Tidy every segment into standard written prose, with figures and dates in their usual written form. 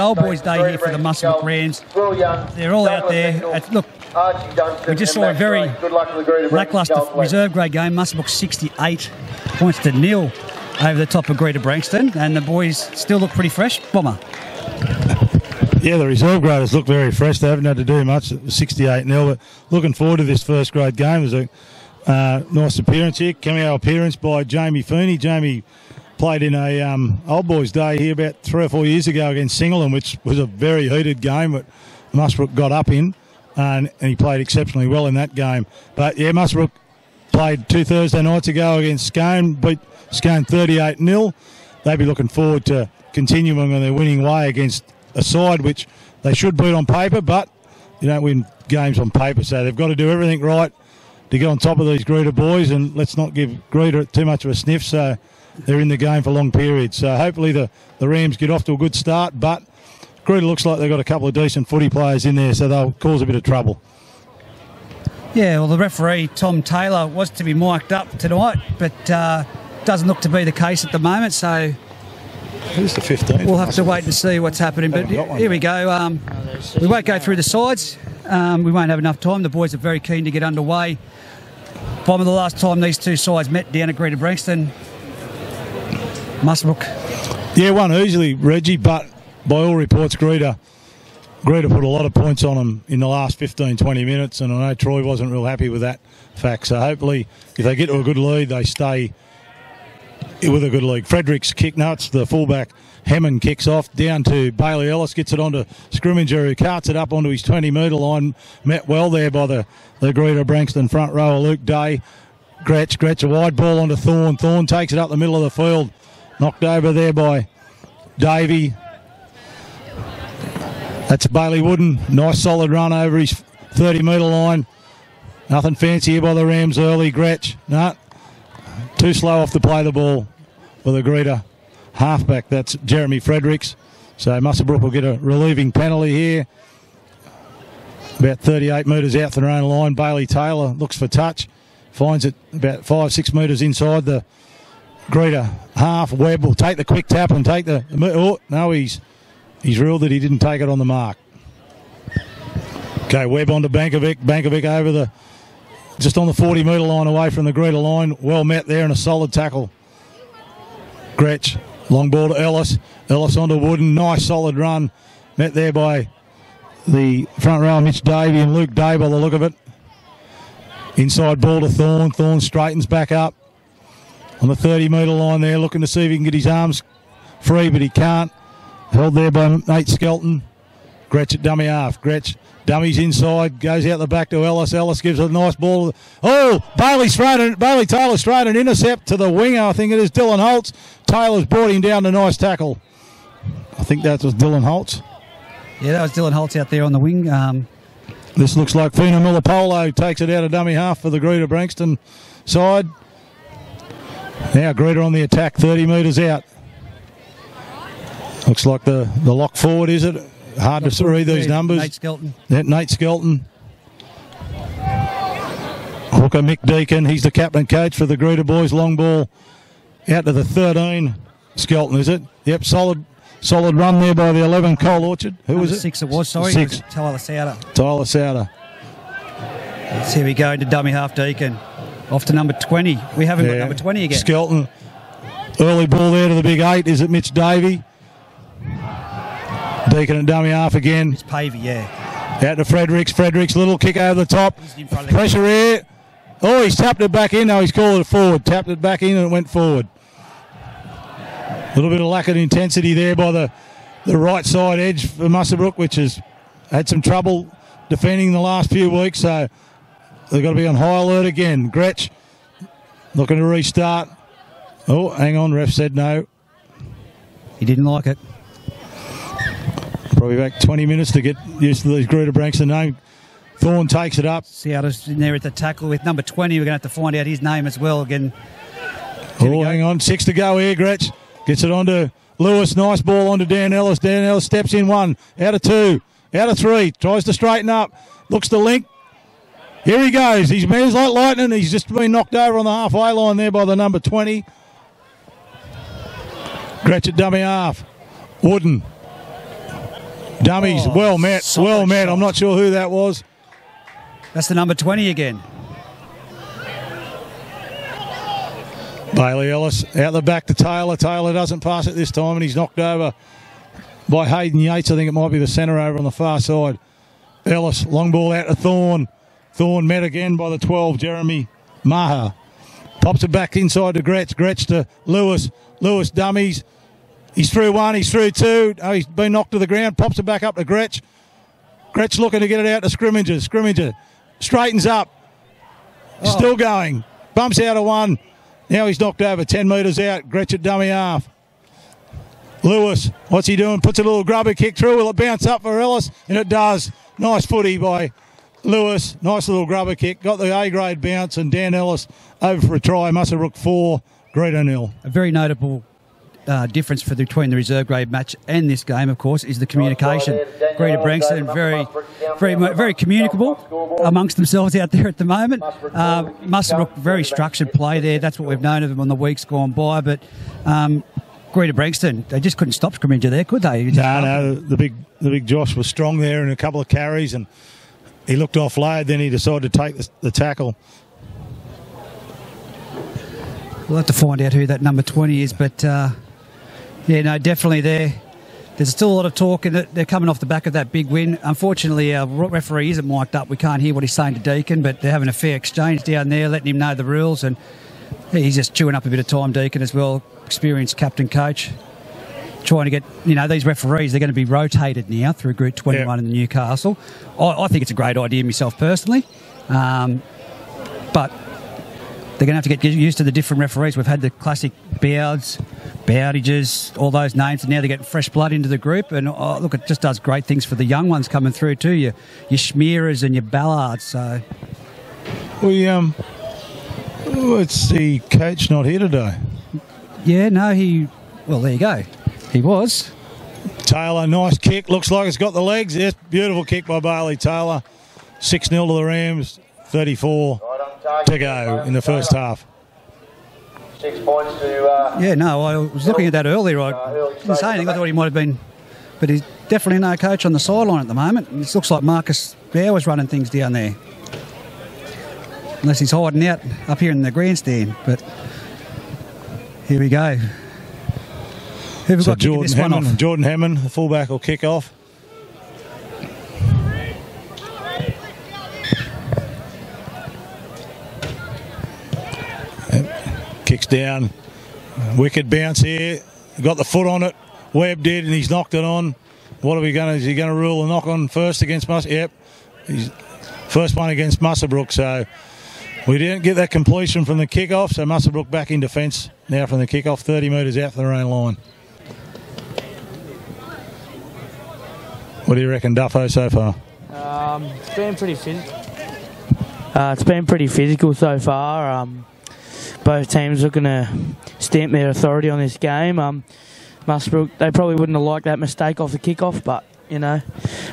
old boys' day here for the Muswellbrook Rams. They're all out there. Look, we just saw a very lacklustre reserve grade game. Muswellbrook 68 points to 0 over the top of Greta-Branxton, and the boys still look pretty fresh. Bomber. Yeah, the reserve graders look very fresh. They haven't had to do much. It was 68-0, but looking forward to this first grade game. It was a nice appearance here, cameo appearance by Jamie Feeney. Jamie played in a old boys' day here about 3 or 4 years ago against Singleton, which was a very heated game that Muswellbrook got up in, and he played exceptionally well in that game. But yeah, Muswellbrook played 2 Thursday nights ago against Scone, beat Scone 38-0. They'd be looking forward to continuing on their winning way against a side which they should beat on paper, but you don't win games on paper, so they've got to do everything right to get on top of these Greta boys, and let's not give Greta too much of a sniff, so they're in the game for long periods. So hopefully the Rams get off to a good start, but Greta looks like they've got a couple of decent footy players in there, so they'll cause a bit of trouble. Yeah, well, the referee, Tom Taylor, was to be mic'd up tonight, but doesn't look to be the case at the moment, so who's the 15th? We'll have to wait and see what's happening. But here we go. We won't go through the sides. We won't have enough time. The boys are very keen to get underway. Bomber, the last time these two sides met down at Greta-Branxton, Muswellbrook. Yeah, won easily, Reggie, but by all reports, Greta put a lot of points on them in the last 15, 20 minutes, and I know Troy wasn't real happy with that fact. So hopefully, if they get to a good lead, they stay with a good lead. Frederick's kick nuts, the fullback Hammond kicks off down to Bailey Ellis, gets it onto Scrimmager, who carts it up onto his 20-metre line. Met well there by the Greta-Branxton front rower, Luke Day. Gretch, a wide ball onto Thorne. Thorne takes it up the middle of the field. Knocked over there by Davey. That's Bailey Wooden. Nice solid run over his 30-metre line. Nothing fancy here by the Rams early. Gretch, no. Too slow off to play the ball for the Greta halfback. That's Jeremy Fredericks. So Muswellbrook will get a relieving penalty here. About 38 metres out from their own line. Bailey Taylor looks for touch. Finds it about 5-6 metres inside the Greta half. Webb will take the quick tap and take the... Oh, no, he's ruled that he didn't take it on the mark. Okay, Webb onto Bankovic. Bankovic over the... Just on the 40-metre line away from the Greta line. Well met there and a solid tackle. Gretch. Long ball to Ellis. Ellis onto Wooden. Nice solid run. Met there by the front row, Mitch Davey and Luke Day by the look of it. Inside ball to Thorne. Thorne straightens back up on the 30-metre line there, looking to see if he can get his arms free, but he can't. Held there by Nate Skelton. Gretch at dummy half. Gretch dummies inside, goes out the back to Ellis. Ellis gives a nice ball. Oh, Bailey Taylor straight an intercept to the winger. I think it is Dylan Holtz. Taylor's brought him down, a nice tackle. I think that was Dylan Holtz. Yeah, that was Dylan Holtz out there on the wing. This looks like Fina Millapolo takes it out of dummy half for the Greta-Branxton side. Now Greta on the attack, 30 metres out. Looks like the lock forward, is it? Hard to read these numbers. Nate Skelton. Nate Skelton. Hooker Mick Deacon, he's the captain coach for the Greta boys. Long ball out to the 13. Skelton, is it? Yep, solid run there by the 11, Cole Orchard. Who was it? 6 it was, sorry. 6. It was Tyler Souter. Tyler Souter. Let's here we go into dummy half Deacon. Off to number 20. We haven't got number 20 again. Skelton. Early ball there to the big 8. Is it Mitch Davey? Deacon and dummy half again. It's Pavey, yeah. Out to Fredericks. Fredericks, little kick over the top. Pressure here. Oh, he's tapped it back in. No, he's called it forward. Tapped it back in and it went forward. A little bit of lack of intensity there by the right side edge for Muswellbrook, which has had some trouble defending the last few weeks. So they've got to be on high alert again. Gretch looking to restart. Oh, hang on. Ref said no. He didn't like it. Probably back 20 minutes to get used to these Greta-Branxton name. Thorne takes it up. Souter's in there at the tackle with number 20. We're going to have to find out his name as well again. Oh, hang on. 6 to go here, Gretch. Gets it onto Lewis. Nice ball onto Dan Ellis. Dan Ellis steps in 1. Out of 2. Out of 3. Tries to straighten up. Looks to link. Here he goes. He's moves like lightning. He's just been knocked over on the halfway line there by the number 20. Gretch at dummy half. Wooden. Dummies, well met. I'm not sure who that was. That's the number 20 again. Bailey Ellis out the back to Taylor. Taylor doesn't pass it this time, and he's knocked over by Hayden Yates. I think it might be the centre over on the far side. Ellis, long ball out to Thorne. Thorne met again by the 12, Jeremy Maher. Pops it back inside to Gretsch. Gretsch to Lewis. Lewis dummies. He's through one, he's through two. Oh, he's been knocked to the ground. Pops it back up to Gretsch. Gretsch looking to get it out to Scrimmager. Scrimmager straightens up. Still going. Bumps out of one. Now he's knocked over 10 metres out. Gretsch at dummy half. Lewis, what's he doing? Puts a little grubber kick through. Will it bounce up for Ellis? And it does. Nice footy by Lewis. Nice little grubber kick. Got the A-grade bounce, and Dan Ellis over for a try. Muswellbrook 4, Greta 0. A very notable difference between the reserve grade match and this game, of course, is the communication. Greta-Branxton very communicable amongst themselves out there at the moment. Muswellbrook, very structured play there. That's what we've known of them on the weeks gone by. But Greta-Branxton, they just couldn't stop Scrimmager there, could they? No. The big Josh was strong there in a couple of carries, and he looked offload. Then he decided to take the tackle. We'll have to find out who that number 20 is, but definitely there's still a lot of talk, and they're coming off the back of that big win. Unfortunately, our referee isn't mic'd up. We can't hear what he's saying to Deacon, but they're having a fair exchange down there, letting him know the rules, and he's just chewing up a bit of time, Deacon, as well, experienced captain coach, trying to get, these referees, they're going to be rotated now through Group 21 in Newcastle. I think it's a great idea myself personally, but they're going to have to get used to the different referees. We've had the classic Bowdages, all those names, and now they're getting fresh blood into the group. And look, it just does great things for the young ones coming through too. Your Schmearers and your Ballards. So, it's the coach not here today. Yeah, no, well, there you go. He was. Taylor, nice kick. Looks like it's got the legs. Yes, beautiful kick by Bailey Taylor. 6-0 to the Rams. 34 to go in the first half. 6 points to... I was looking at that earlier. I didn't say anything. I thought he might have been... But he's definitely no coach on the sideline at the moment. It looks like Marcus Bauer's running things down there. Unless he's hiding out up here in the grandstand. But here we go. Who have we got kicking this one off? Jordan Hammond, the fullback, will kick off. Kicks down. Wicked bounce here. Got the foot on it. Webb did, and he's knocked it on. What are we going to... Is he going to rule a knock on first against Yep. He's first one against Muswellbrook, so we didn't get that completion from the kick-off, so Muswellbrook back in defence now from the kick-off, 30 metres out from their own line. What do you reckon, Duffo, so far? It's been pretty physical so far. Both teams looking to stamp their authority on this game. Muswellbrook, they probably wouldn't have liked that mistake off the kickoff, but,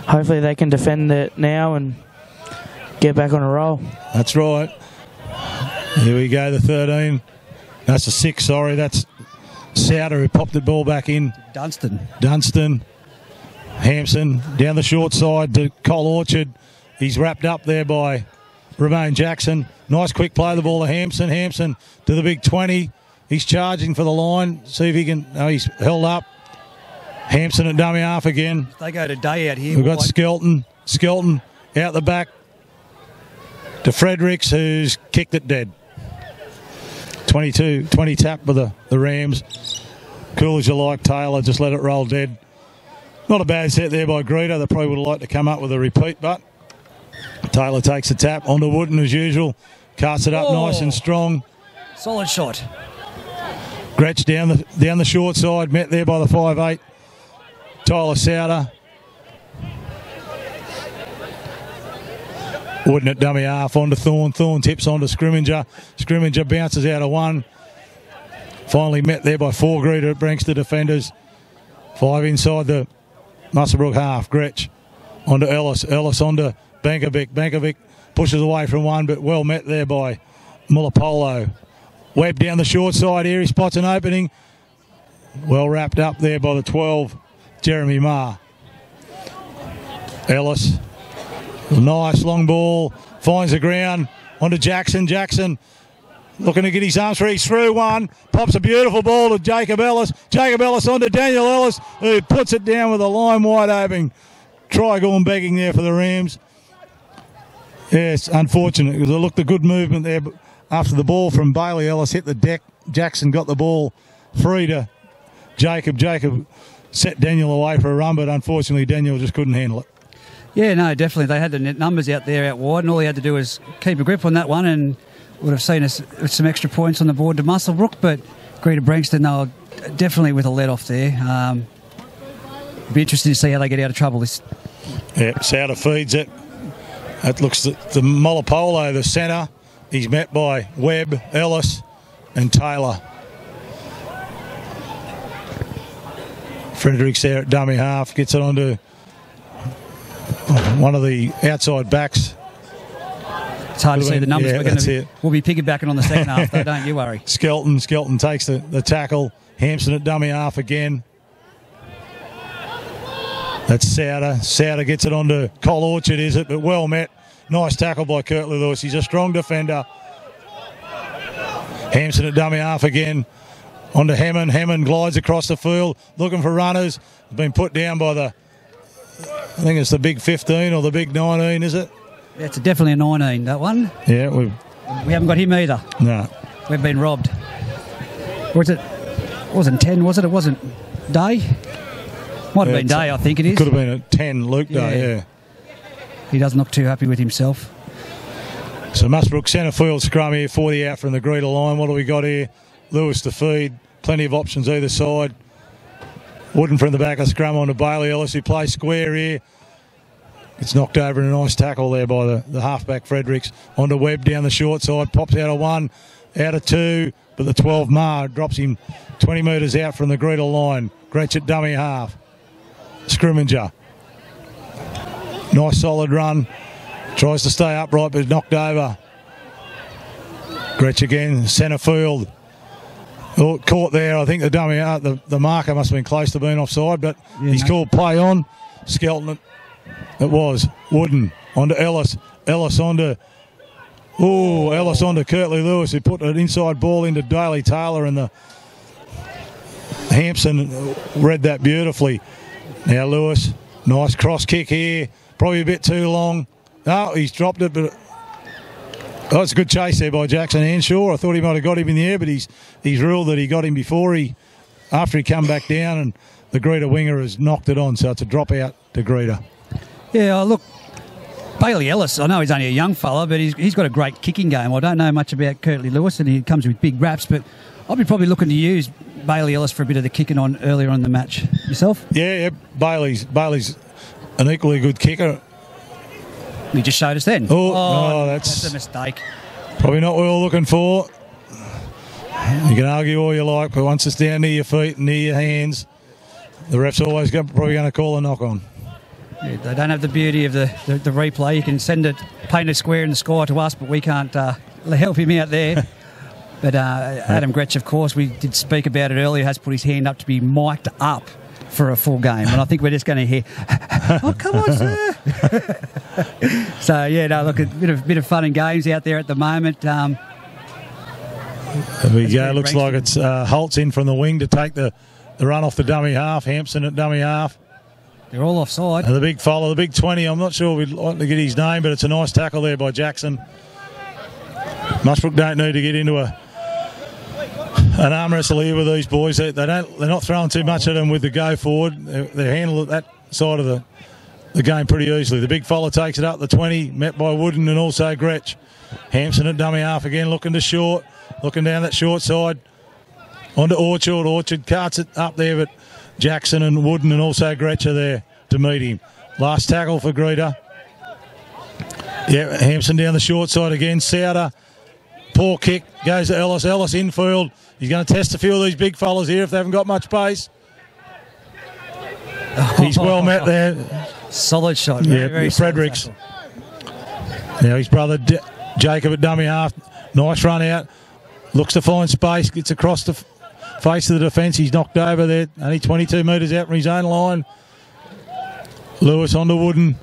hopefully they can defend it now and get back on a roll. That's right. Here we go, the 13. That's the 6, sorry. That's Souter who popped the ball back in. Dunstan. Hampson down the short side to Cole Orchard. He's wrapped up there by Romain Jackson. Nice quick play, the ball to Hampson. Hampson to the big 20. He's charging for the line. See if he can... No, he's held up. Hampson at dummy half again. They go to day out here. We've got Skelton. Skelton out the back to Fredericks, who's kicked it dead. 20 tap for the Rams. Cool as you like, Taylor. Just let it roll dead. Not a bad set there by Greta. They probably would have liked to come up with a repeat, but Taylor takes the tap onto Wooden as usual. Casts it up nice and strong. Solid shot. Gretsch down the short side, met there by the 5'8". Tyler Souter. Wooden at dummy half onto Thorne. Thorne tips onto Scrimmager. Scrimmager bounces out of one. Finally met there by 4 Greta-Branxton defenders. 5 inside the Muswellbrook half. Gretsch onto Ellis. Ellis onto Bankovic. Bankovic pushes away from one, but well met there by Mulapolo. Webb down the short side here. He spots an opening. Well wrapped up there by the 12, Jeremy Maher. Ellis. Nice long ball. Finds the ground. Onto Jackson. Jackson looking to get his arms free. He's through one. Pops a beautiful ball to Jacob Ellis. Jacob Ellis onto Daniel Ellis, who puts it down with a line wide open. Try going begging there for the Rams. Yes, unfortunate. It looked a good movement there after the ball from Bailey Ellis hit the deck. Jackson got the ball free to Jacob. Jacob set Daniel away for a run, but unfortunately Daniel just couldn't handle it. Yeah, no, definitely. They had the net numbers out there out wide, and all he had to do was keep a grip on that one and would have seen us with some extra points on the board to Muswellbrook, but Greta-Branxton, they were definitely with a let off there. Be interesting to see how they get out of trouble. Yeah, Souter feeds it. That looks the Molopolo, the centre. He's met by Webb, Ellis and Taylor. Fredericks there at dummy half. Gets it onto one of the outside backs. It's hard to see the numbers. Yeah, we'll be piggybacking on the second half, though, don't you worry. Skelton takes the tackle. Hampson at dummy half again. That's Souter. Souter gets it onto Cole Orchard, is it? But well met. Nice tackle by Kirtley Lewis. He's a strong defender. Hampson at dummy half again. Onto Hammond. Hammond glides across the field, looking for runners. Been put down by I think it's the big 15 or the big 19, is it? Yeah, it's definitely a 19, that one. Yeah, we haven't got him either. No. We've been robbed. Or is it? It wasn't 10, was it? It wasn't Day? Might have been Day, I think it is. Could have been a 10, Luke Day, yeah. He doesn't look too happy with himself. So Muswellbrook centre field scrum here, 40 out from the Greta line. What do we got here? Lewis to feed. Plenty of options either side. Wooden from the back of scrum onto Bailey Ellis, who plays square here. It's knocked over in a nice tackle there by the halfback Fredericks. Onto Webb down the short side. Pops out of one, out of two. But the 12 Mar drops him 20 metres out from the Greta line. Gretsch at dummy half. Scrimmager. Nice solid run. Tries to stay upright but knocked over. Gretsch again, centre field. Oh, caught there. I think the dummy the marker must have been close to being offside, but he's called play on. Skelton it was. Wooden onto Ellis. Ellis onto Ellis onto Kirtley Lewis, who put an inside ball into Daly Taylor, and the Hampson read that beautifully. Now Lewis, nice cross kick here. Probably a bit too long. No, he's dropped it, but it's a good chase there by Jackson Henshaw. I thought he might have got him in the air, but he's ruled that he got him after he come back down, and the Greta winger has knocked it on, so it's a drop out to Greta. Yeah, look, Bailey Ellis, I know he's only a young fella, but he's got a great kicking game. I don't know much about Kirtley Lewis, and he comes with big raps, but I'll be probably looking to use Bailey Ellis for a bit of the kicking on earlier on in the match. Yourself? Yeah. Bailey's an equally good kicker. He just showed us then. Oh, that's a mistake. Probably not what we were looking for. You can argue all you like, but once it's down near your feet and near your hands, the ref's always probably going to call a knock on. Yeah, they don't have the beauty of the replay. You can paint a square in the sky to us, but we can't help him out there. But Adam Gretsch, of course, we did speak about it earlier, has put his hand up to be mic'd up for a full game. And I think we're just going to hear, oh, come on, sir. So, look, a bit of fun and games out there at the moment. There we go. Looks like it's Holtz in from the wing to take the run off the dummy half. Hampson at dummy half. They're all offside. And the big fella, the big 20, I'm not sure we'd like to get his name, but it's a nice tackle there by Jackson. Muswellbrook don't need to get into an arm wrestle here with these boys. They're not throwing too much at them with the go forward. They handle that side of the game pretty easily. The big fella takes it up the 20, met by Wooden and also Gretsch. Hampson at dummy half again, looking down that short side. Onto Orchard. Orchard carts it up there, but Jackson and Wooden and also Gretsch are there to meet him. Last tackle for Greta. Yeah, Hampson down the short side again. Souter, poor kick, goes to Ellis. Ellis infield. He's going to test a few of these big fellas here if they haven't got much pace. He's well met there. Solid shot. Yeah, Fredericks. Now his brother Jacob at dummy half. Nice run out. Looks to find space. Gets across the face of the defence. He's knocked over there. Only 22 metres out from his own line. Lewis onto Wooden.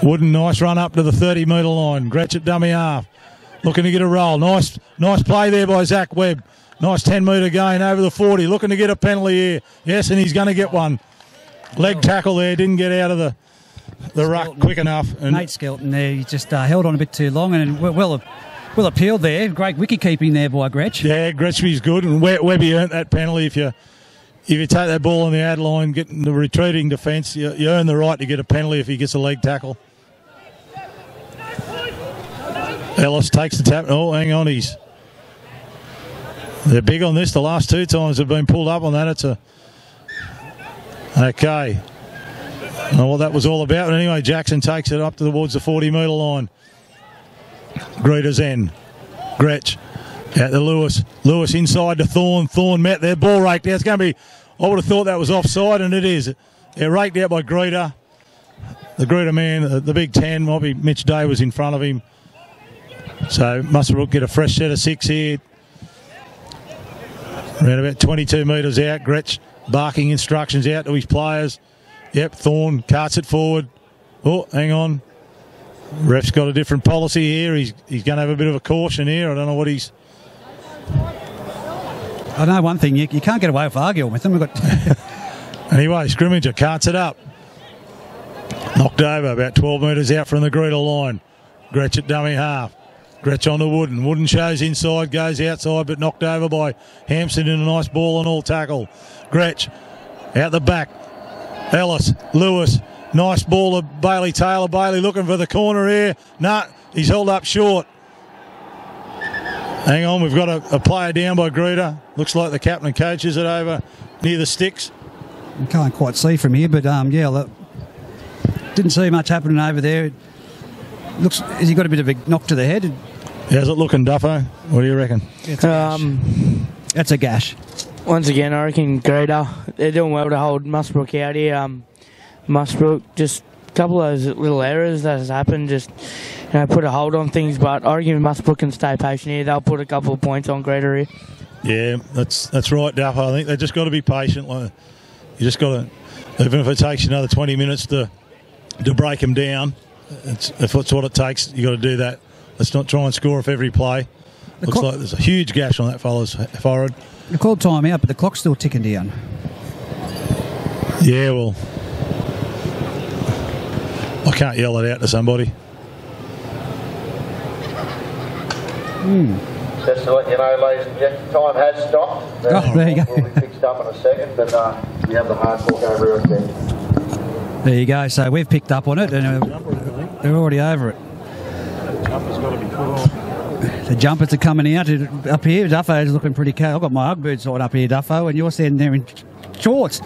Wooden, nice run up to the 30-metre line. Gretch at dummy half. Looking to get a roll. Nice play there by Zach Webb. Nice 10-metre gain over the 40. Looking to get a penalty here. Yes, and he's going to get one. Leg tackle there. Didn't get out of the ruck quick enough. And Nate Skelton there. He just held on a bit too long and well appealed there. Great wicket keeping there by Gretch. Yeah, Gretchby's good. And Webby earned that penalty. If you take that ball on the ad line, getting the retreating defence, you earn the right to get a penalty if he gets a leg tackle. Ellis takes the tap. Oh, hang on. They're big on this. The last 2 times they've been pulled up on that. Okay. I don't know what that was all about. But anyway, Jackson takes it up towards the 40-metre line. Greta's end. Gretch out to Lewis. Lewis inside to Thorne. Thorne met their ball raked out. It's going to be, I would have thought that was offside, and it is. They're raked out by Greta. The Greta man, the big 10, might be Mitch Day was in front of him. So Muswellbrook get a fresh set of 6 here. Around about 22 metres out. Gretch barking instructions out to his players. Yep, Thorne carts it forward. Oh, hang on. Ref's got a different policy here. He's going to have a bit of a caution here. I don't know what he's... I know one thing. You can't get away with arguing with them. We've got... Anyway, scrimmager carts it up. Knocked over about 12 metres out from the Greta line. Gretch at dummy half. Gretch on the Wooden. Wooden shows inside, goes outside, but knocked over by Hampson in a nice ball and all tackle. Gretch out the back. Ellis, Lewis, nice ball to Bailey Taylor. Bailey looking for the corner here. Nah, he's held up short. Hang on, we've got a player down by Greta. Looks like the captain and coaches it over near the sticks. You can't quite see from here, but yeah, didn't see much happening over there. Looks, has he got a bit of a knock to the head? How's it looking, Duffo? What do you reckon? That's a gash. Once again, I reckon Greta, they're doing well to hold Muswellbrook out here. Muswellbrook, just a couple of those little errors that has happened, just put a hold on things. But I reckon Muswellbrook can stay patient here. They'll put a couple of points on Greta here. Yeah, that's right, Duffo. I think they've just got to be patient. You just got to, even if it takes you another 20 minutes to break them down. If that's what it takes, you got to do that. Let's not try and score off every play. Looks like there's a huge gash on that fella's forehead. They called time out, but the clock's still ticking down. Yeah, well, I can't yell it out to somebody. Just to let you know, ladies and gentlemen, time has stopped. There you go. We'll be fixed up in a second, but we have the hard talk over it again. There you go. So we've picked up on it, and they're already over it. Jumper's got to be put on. The jumpers are coming out up here. Duffo's looking pretty cool. I've got my Ugg boots on up here, Duffo, and you're standing there in shorts.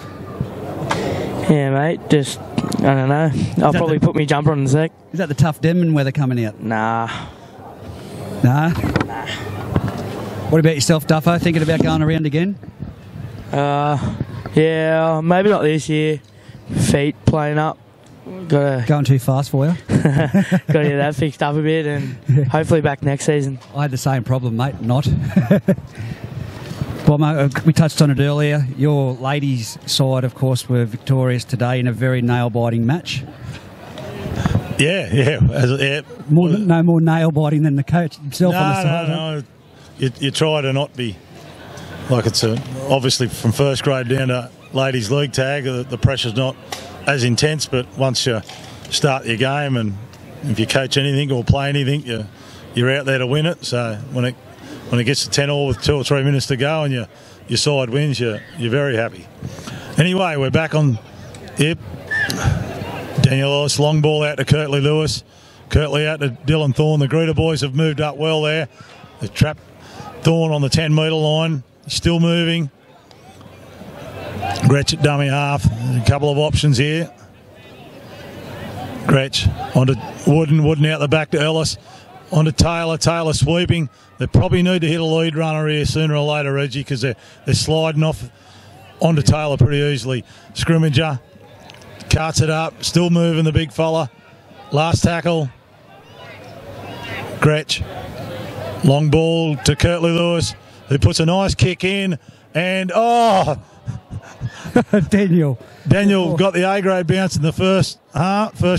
Yeah, mate. Just, I don't know. I'll probably put my jumper on in a sec. Is that the tough Denman weather coming out? Nah. What about yourself, Duffo? Thinking about going around again? Yeah, maybe not this year. Feet playing up. Going too fast for you? Got to get that fixed up a bit and hopefully back next season. I had the same problem, mate. Not. Well, mate, we touched on it earlier. Your ladies' side, of course, were victorious today in a very nail-biting match. Yeah. No more nail-biting than the coach himself on the side. No. You try to not be like it's obviously from first grade down to ladies' league tag. The pressure's not as intense, but once you start your game and if you coach anything or play anything, you're out there to win it. So when it gets to 10-all with 2 or 3 minutes to go and your side wins, you're very happy. Anyway, we're back on. Yep. Daniel Ellis, long ball out to Kirtley Lewis. Kirtley out to Dylan Thorne. The Greta boys have moved up well there. They trapped Thorne on the 10-metre line. Still moving. Gretch at dummy half. A couple of options here. Gretch onto Wooden out the back to Ellis. Onto Taylor. Taylor sweeping. They probably need to hit a lead runner here sooner or later, Reggie, because they're sliding off onto Taylor pretty easily. Scrimmager carts it up. Still moving, the big fella. Last tackle. Gretch. Long ball to Kirtley Lewis, who puts a nice kick in. And, Daniel. Daniel got the A grade bounce in the first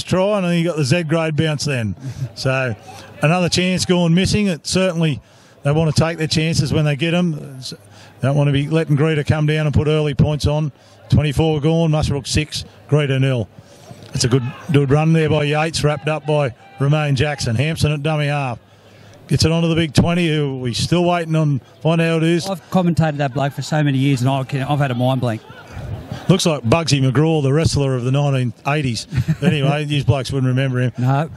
try, and then he got the Z grade bounce then. So another chance gone missing. It certainly they want to take their chances when they get them. Don't want to be letting Greta come down and put early points on. 24 gone, Muswellbrook 6, Greta 0. It's a good run there by Yates, wrapped up by Romain Jackson. Hampson at dummy half. Gets it onto the big 20, who we're still waiting on, find out how it is. I've commentated that bloke for so many years, and I've had a mind blank. Looks like Bugsy McGraw, the wrestler of the 1980s. Anyway, these blokes wouldn't remember him. No.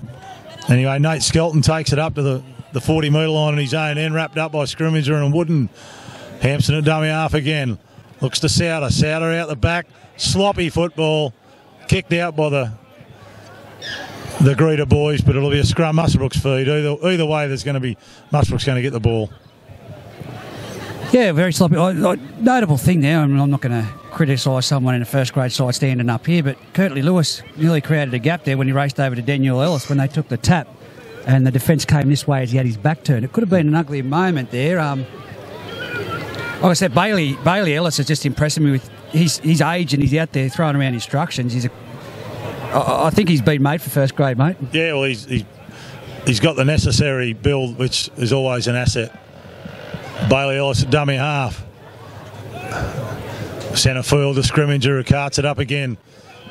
Anyway, Nate Skelton takes it up to the 40-metre line on his own end, wrapped up by Scrimmager and Wooden. Hampson at dummy half again. Looks to Souter. Souter out the back. Sloppy football. Kicked out by the Greta boys, but it'll be a scrum. Muswellbrook's feed. Either way, there's going to be Muswellbrook's going to get the ball. Yeah, very sloppy. Notable thing there, and I'm not going to criticise someone in a first-grade side standing up here, but Curtly Lewis nearly created a gap there when he raced over to Daniel Ellis when they took the tap, and the defence came this way as he had his back turned. It could have been an ugly moment there. Like I said, Bailey Ellis is just impressing me with his age, and he's out there throwing around instructions. I think he's been made for first grade, mate. Yeah, well, he's got the necessary build, which is always an asset. Bailey Ellis at dummy half. Centre field to Scrimmager, who carts it up again.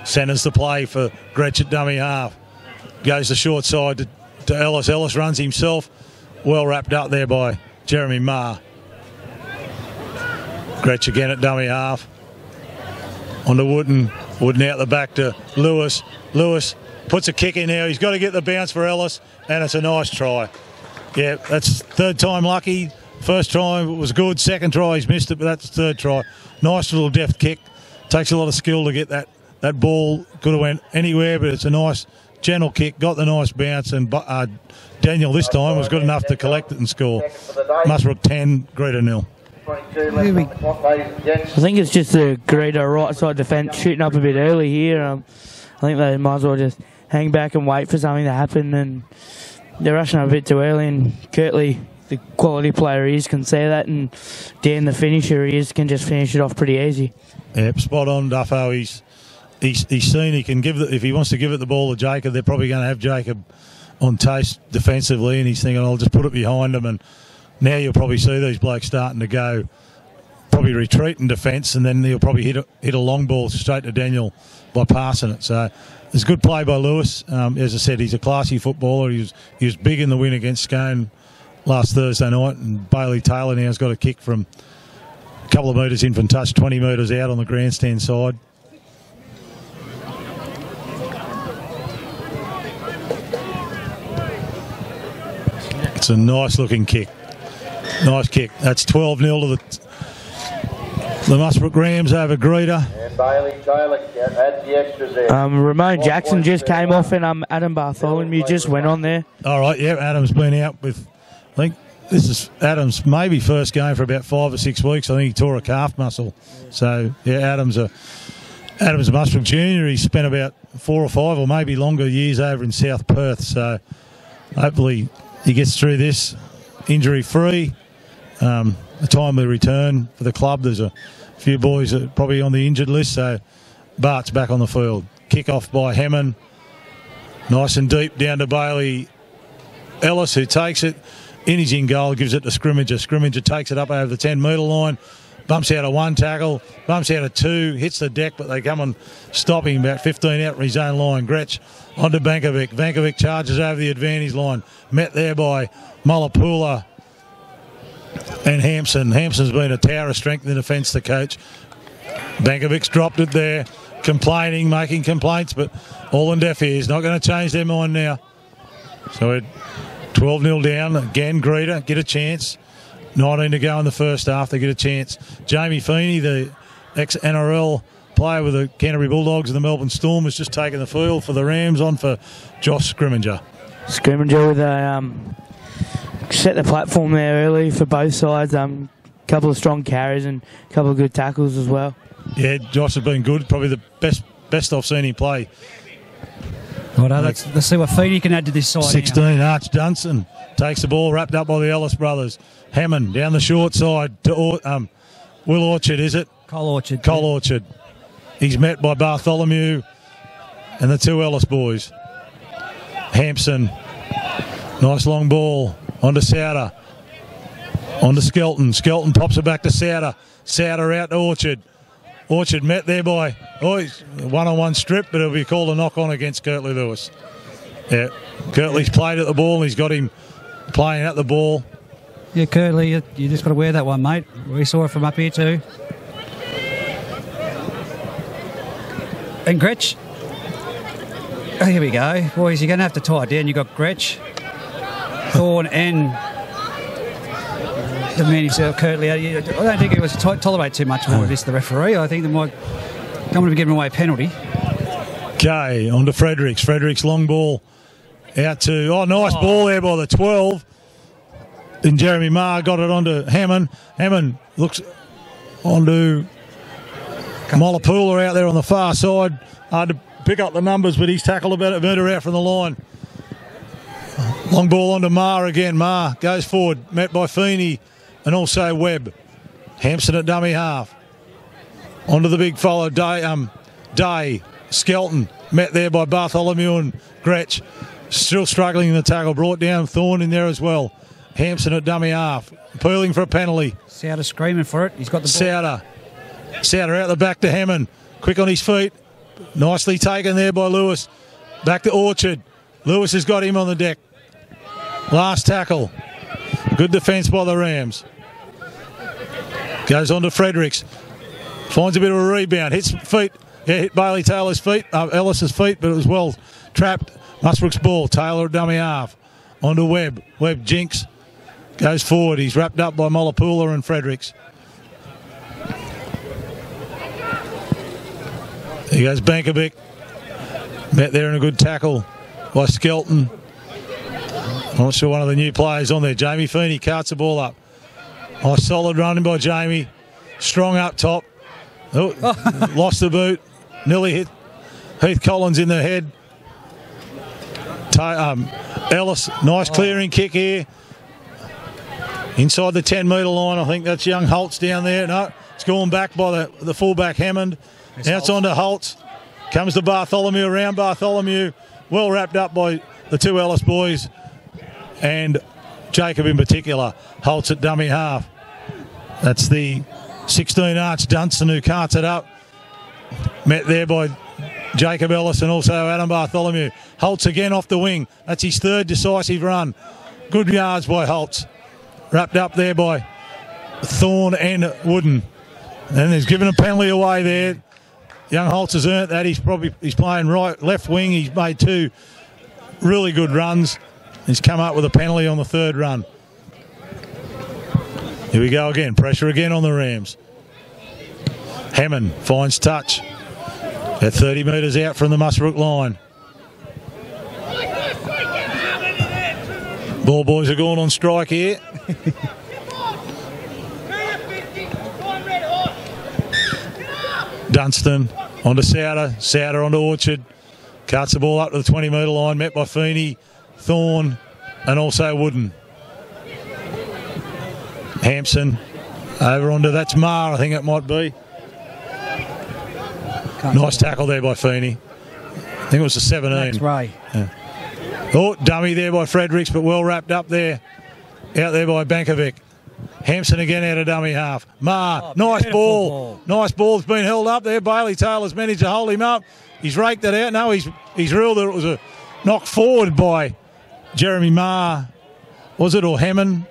Centres the play for Gretsch at dummy half. Goes the short side to Ellis. Ellis runs himself. Well wrapped up there by Jeremy Marr. Gretsch again at dummy half. On to Wooden. Wooden out the back to Lewis. Lewis puts a kick in now. He's got to get the bounce for Ellis, and it's a nice try. Yeah, that's third time lucky. First try was good. Second try he's missed it, but that's third try. Nice little deft kick. Takes a lot of skill to get that ball. Could have went anywhere, but it's a nice gentle kick. Got the nice bounce, and Daniel this time was good enough to collect it and score. Muswellbrook 10, Greta 0. I think it's just the Greta right side defence shooting up a bit early here. I think they might as well just hang back and wait for something to happen, and they're rushing up a bit too early, and Curtly, the quality player he is, can see that, and Dan, the finisher he is, can just finish it off pretty easy. Yep, spot on, Duffo. He's seen he can give if he wants to give it the ball to Jacob, they're probably going to have Jacob on taste defensively, and he's thinking, I'll just put it behind him. And now you'll probably see these blokes starting to go, probably retreat in defence, and then he'll probably hit a long ball straight to Daniel by passing it. So it's good play by Lewis. As I said, he's a classy footballer. He was big in the win against Scone last Thursday night, and Bailey Taylor now has got a kick from a couple of metres in from touch, 20 metres out on the grandstand side. It's a nice looking kick. Nice kick. That's 12-0 to the Muswellbrook Rams over Greta. And Bailey Taylor adds the extras there. Romain Jackson just came off, and Adam Bartholomew just went on there. All right, yeah, Adam's been out with, I think this is Adam's maybe first game for about 5 or 6 weeks. I think he tore a calf muscle. So, yeah, Adam's a Muswellbrook junior. He spent about 4 or 5 or maybe longer years over in South Perth. So, hopefully he gets through this injury-free. A timely return for the club. There's a few boys that are probably on the injured list, so Bart's back on the field. Kick off by Hammond. Nice and deep down to Bailey Ellis, who takes it. He's in goal, gives it to Scrimmager. Scrimmager takes it up over the 10-metre line. Bumps out of 1 tackle, bumps out of 2, hits the deck, but they come and stop him about 15 out from his own line. Gretsch onto Bankovic. Bankovic charges over the advantage line. Met there by Mullapoola and Hampson. Hampson's been a tower of strength in the defence, the coach. Bankovic's dropped it there, complaining, making complaints, but all in deaf ears. Not going to change their mind now. So we're 12-0 down. Again, Greta get a chance. 19 to go in the first half. They get a chance. Jamie Feeney, the ex-NRL player with the Canterbury Bulldogs and the Melbourne Storm, has just taken the field for the Rams, on for Josh Scrimmager. Scrimmager with a set the platform there early for both sides. Couple of strong carries and a couple of good tackles as well. Yeah, Josh has been good. Probably the best I've seen him play. Righto, let's see what Feeney can add to this side. 16, now. Arch Dunson takes the ball, wrapped up by the Ellis brothers. Hammond down the short side to Will Orchard, is it? Cole Orchard. Cole Orchard. He's met by Bartholomew and the two Ellis boys. Hampson, nice long ball onto Souter, onto Skelton. Skelton pops it back to Souter. Souter out to Orchard. Orchard met there by one-on-one strip, but it'll be called a knock-on against Kirtley Lewis. Yeah, Kirtley's played at the ball, and he's got him playing at the ball. Yeah, Kirtley, you just got to wear that one, mate. We saw it from up here too. And Gretsch. Oh, here we go. Boys, you're going to have to tie it down. You've got Gretsch, Thorne and the man himself, Kirtley. I don't think it was tolerate too much more of this, the referee. I think they might come to be giving away a penalty. Okay, on to Fredericks. Fredericks long ball out to, nice ball there by the 12. And Jeremy Marr got it onto Hammond. Hammond looks onto Molapoola out there on the far side. Hard to pick up the numbers, but he's tackled about it. Murder out from the line. Long ball onto Marr again. Marr goes forward, met by Feeney and also Webb. Hampson at dummy half. Onto the big follow, Day. Skelton met there by Bartholomew and Gretsch. Still struggling in the tackle. Brought down Thorne in there as well. Hampson at dummy half. Appealing for a penalty. Souter screaming for it. He's got the ball. Souter out the back to Hammond. Quick on his feet. Nicely taken there by Lewis. Back to Orchard. Lewis has got him on the deck. Last tackle. Good defence by the Rams. Goes on to Fredericks. Finds a bit of a rebound. Hits feet. Yeah, hit Bailey Taylor's feet. Ellis's feet, but it was well trapped. Musbrook's ball. Taylor at dummy half. On to Webb. Webb jinks. Goes forward. He's wrapped up by Molapoola and Fredericks. He goes Bankovic. Met there in a good tackle by Skelton. I'm not sure one of the new players on there. Jamie Feeney carts the ball up. Nice solid running by Jamie. Strong up top. Lost the boot. Nearly hit Heath Collins in the head. Ellis, nice clearing kick here. Inside the 10-metre line, I think that's young Holtz down there. No, it's gone back by the fullback Hammond. Now it's on to Holtz. Comes to Bartholomew, around Bartholomew. Well wrapped up by the two Ellis boys. And Jacob in particular. Holtz at dummy half. That's the 16 Arch Dunstan who carts it up. Met there by Jacob Ellis and also Adam Bartholomew. Holtz again off the wing. That's his third decisive run. Good yards by Holtz. Wrapped up there by Thorne and Wooden. And he's given a penalty away there. Young Holtz has earned that. He's playing left wing. He's made two really good runs. He's come up with a penalty on the third run. Here we go again. Pressure again on the Rams. Hammond finds touch at 30 metres out from the Muswellbrook line. Ball boys are going on strike here. Dunstan onto Souter. Souter onto Orchard. Cuts the ball up to the 20-metre line. Met by Feeney, Thorne and also Wooden. Hampson over onto, that's Marr, I think it might be. Nice tackle there by Feeney. I think it was the 17. Max Ray. Yeah. Oh, dummy there by Fredericks, but well wrapped up there. Out there by Bankovic. Hampson again out of dummy half. Marr, nice ball. Nice ball. It's been held up there. Bailey Taylor's managed to hold him up. He's raked it out. No, he's ruled that it was a knock forward by Jeremy Marr. Was it, or Hammond?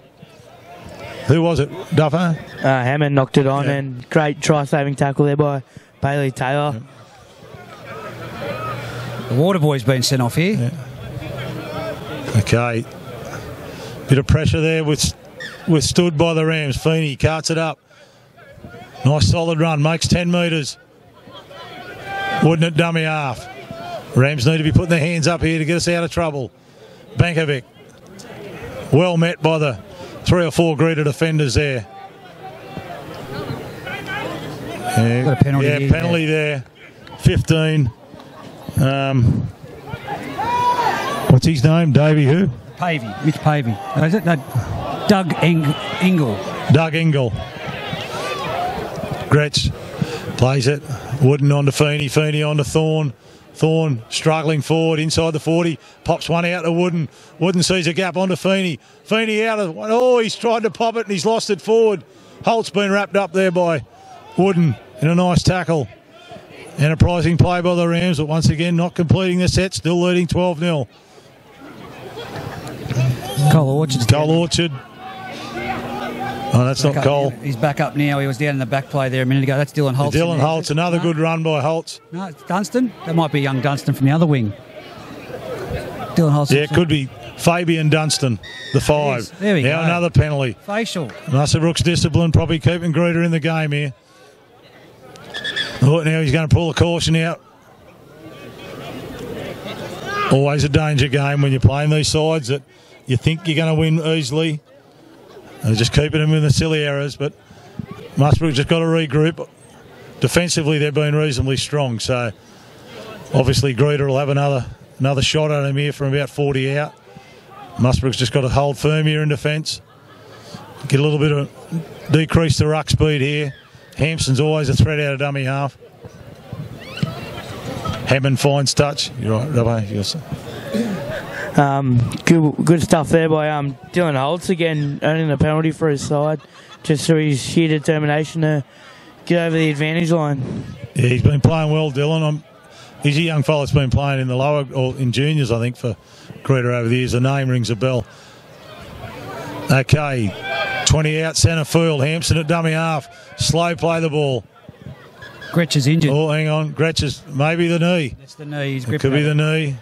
Who was it, Duffer? Hammond knocked it on, and great try-saving tackle there by Bailey Taylor. Yeah. The water boy's been sent off here. Yeah. Okay. Bit of pressure there withstood by the Rams. Feeney carts it up. Nice solid run. Makes 10 metres. Wooden at dummy half. Rams need to be putting their hands up here to get us out of trouble. Bankovic. Well met by the 3 or 4 Greta defenders there. Yeah, got a penalty here, penalty there. 15. What's his name? Davey who? Pavey. Mitch Pavey. Oh, is it? No, Doug Engel. Doug Engel. Gretsch Plays it. Wooden on to Feeney. Feeney on to Thorne. Thorne struggling forward inside the 40. Pops one out to Wooden. Wooden sees a gap onto Feeney. Feeney out of one. Oh, he's tried to pop it and he's lost it forward. Holt's been wrapped up there by Wooden in a nice tackle. Enterprising play by the Rams, but once again not completing the set. Still leading 12-0. Cole Orchard's Cole Orchard. Oh, that's not Cole. He's back up now. He was down in the back play there a minute ago. That's Dylan Holtz. Dylan Holtz, another good run by Holtz. No, it's Dunstan. That might be young Dunstan from the other wing. Dylan Holtz. Yeah, it could be Fabian Dunstan, the 5. There we go. Now another penalty. Facial. Muswellbrook's discipline, probably keeping Greta in the game here. Oh, now he's going to pull a caution out. Always a danger game when you're playing these sides that you think you're going to win easily. They're just keeping them in the silly errors, but Muswellbrook just got to regroup. Defensively, they've been reasonably strong, so obviously Greta will have another shot at him here from about 40 out. Muswellbrook's just got to hold firm here in defence. Get a little bit of decrease the ruck speed here. Hampson's always a threat out of dummy half. Hammond finds touch. You're right, Robbo. Good stuff there by Dylan Holtz again, earning a penalty for his side, just through his sheer determination to get over the advantage line. Yeah, he's been playing well, Dylan. He's a young fella that's been playing in the lower or in juniors, I think, for Greta over the years. The name rings a bell. Okay, 20 out centre field. Hampson at dummy half. Slow play the ball. Gretsch's injured. Oh, hang on. Gretsch's maybe the knee. That's the knee. It could be the knee.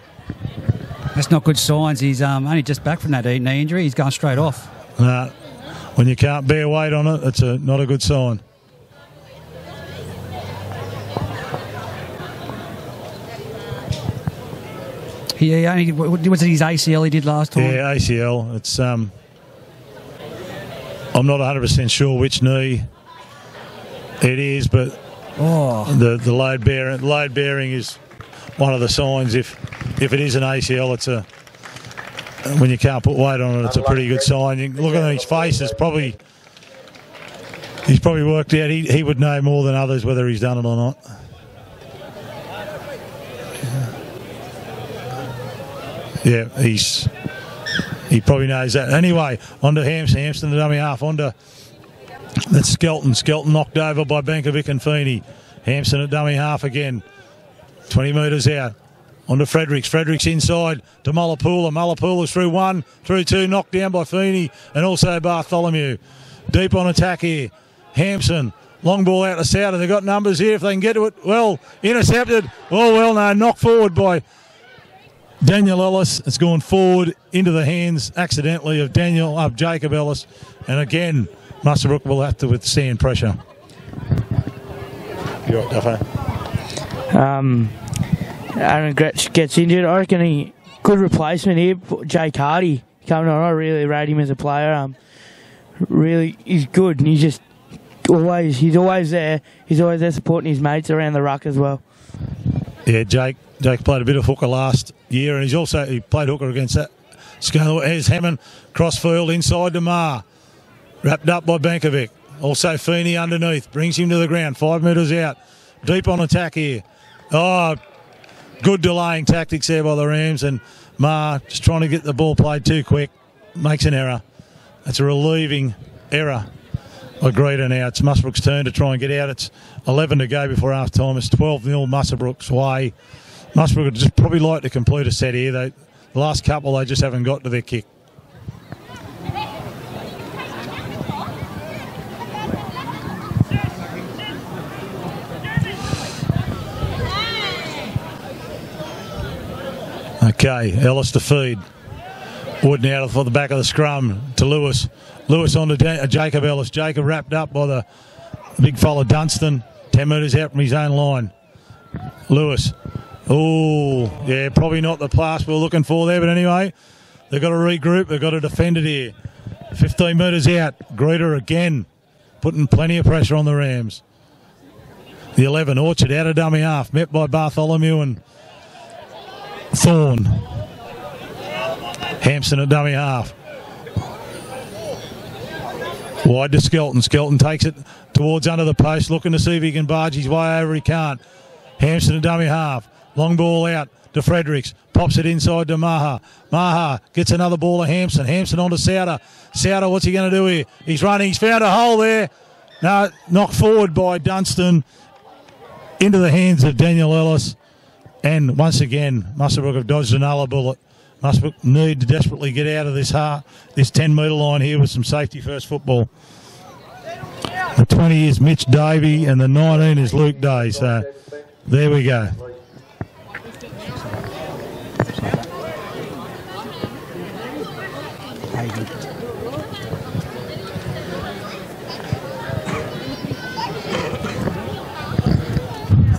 That's not good signs. He's only just back from that knee injury. He's going straight off. Nah, when you can't bear weight on it, it's not a good sign. He only, was it his ACL he did last time? Yeah, ACL. It's I'm not 100% sure which knee it is, but the load bearing is one of the signs. If it is an ACL, it's when you can't put weight on it, it's a pretty good sign. You look at his face; he's probably worked out. He would know more than others whether he's done it or not. Yeah, he probably knows that. Anyway, on to Hampson the dummy half. On to that's Skelton. Skelton knocked over by Bankovic and Feeney. Hampson at dummy half again. 20 metres out. On to Fredericks. Fredericks inside to Mullapoola. Mullapoola through 1, through 2, knocked down by Feeney and also Bartholomew. Deep on attack here. Hampson. Long ball out to Souter. They've got numbers here if they can get to it. Well, intercepted. Oh, well, no. Knocked forward by Daniel Ellis. It's gone forward into the hands accidentally of Jacob Ellis. And again, Muswellbrook will have to withstand pressure. You're right, Duffo. Aaron Gretsch gets injured. I reckon good replacement here. Jake Hardy coming on. I really rate him as a player. Really, he's good. And he's always there. He's always there supporting his mates around the ruck as well. Yeah, Jake played a bit of hooker last year, and he played hooker against that. Here's Hammond, crossfield inside to Marr. Wrapped up by Bankovic. Also Feeney underneath, brings him to the ground, 5 metres out. Deep on attack here. Oh, good delaying tactics there by the Rams, and Marr just trying to get the ball played too quick. Makes an error. That's a relieving error by Greta now. It's Muswellbrook's turn to try and get out. It's 11 to go before half time. It's 12-0 Muswellbrook's way. Muswellbrook would just probably like to complete a set here. The last couple, they just haven't got to their kick. Okay, Ellis to feed. Wood now for the back of the scrum to Lewis. Lewis on to Jacob Ellis. Jacob wrapped up by the big fella Dunstan. 10 metres out from his own line. Lewis. Oh, yeah, probably not the pass we were looking for there, but anyway, they've got to regroup. They've got to defend it here. 15 metres out. Greta again, putting plenty of pressure on the Rams. The 11, Orchard out of dummy half, met by Bartholomew and Thorne. Hampson at dummy half. Wide to Skelton. Skelton takes it towards under the post, looking to see if he can barge his way over. He can't. Hampson to dummy half. Long ball out to Fredericks. Pops it inside to Maha. Maha gets another ball to Hampson. Hampson on to Souter. Souter, what's he going to do here? He's running. He's found a hole there. No, knocked forward by Dunstan into the hands of Daniel Ellis. And once again, Muswellbrook have dodged another bullet. Muswellbrook need to desperately get out of this 10-metre line here with some safety-first football. The 20 is Mitch Davey and the 19 is Luke Day. So there we go.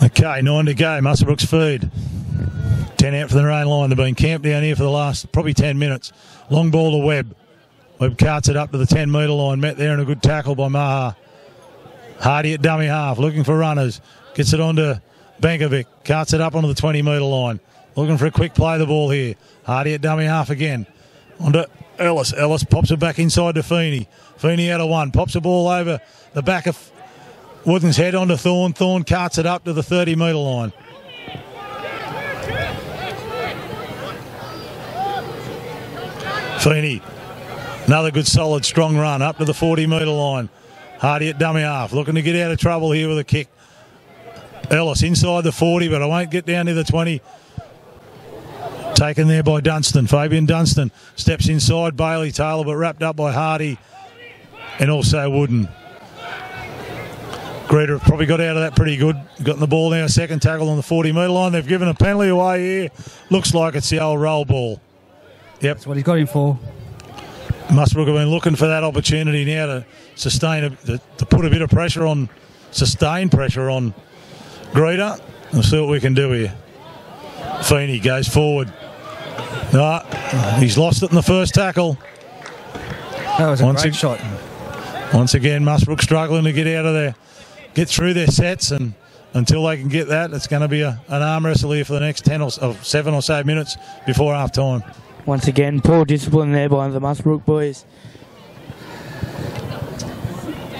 Okay, 9 to go. Muswellbrook's feed. 10 out for their own line. They've been camped down here for the last probably 10 minutes. Long ball to Webb. Webb carts it up to the 10-metre line. Met there and a good tackle by Maha. Hardy at dummy half. Looking for runners. Gets it on to Bankovic. Carts it up onto the 20-metre line. Looking for a quick play the ball here. Hardy at dummy half again. On to Ellis. Ellis pops it back inside to Feeney. Feeney out of one. Pops the ball over the back of Wooden's head onto Thorne. Thorne carts it up to the 30-metre line. Feeney, another good solid strong run up to the 40-metre line. Hardy at dummy half, looking to get out of trouble here with a kick. Ellis inside the 40, but I won't get down to the 20. Taken there by Dunstan. Fabian Dunstan steps inside Bailey Taylor, but wrapped up by Hardy and also Wooden. Greta have probably got out of that pretty good. Gotten the ball now, second tackle on the 40-metre line. They've given a penalty away here. Looks like it's the old roll ball. Yep. That's what he's got him for. Muswellbrook have been looking for that opportunity now to sustain, to put a bit of pressure on, sustained pressure on Greta. We'll see what we can do here. Feeney goes forward. He's lost it in the first tackle. That was a great shot. Once again, Muswellbrook struggling to get out of there, get through their sets, and until they can get that, it's going to be an arm wrestle here for the next 7 or so minutes before half time. Once again, poor discipline there by the Muswellbrook boys.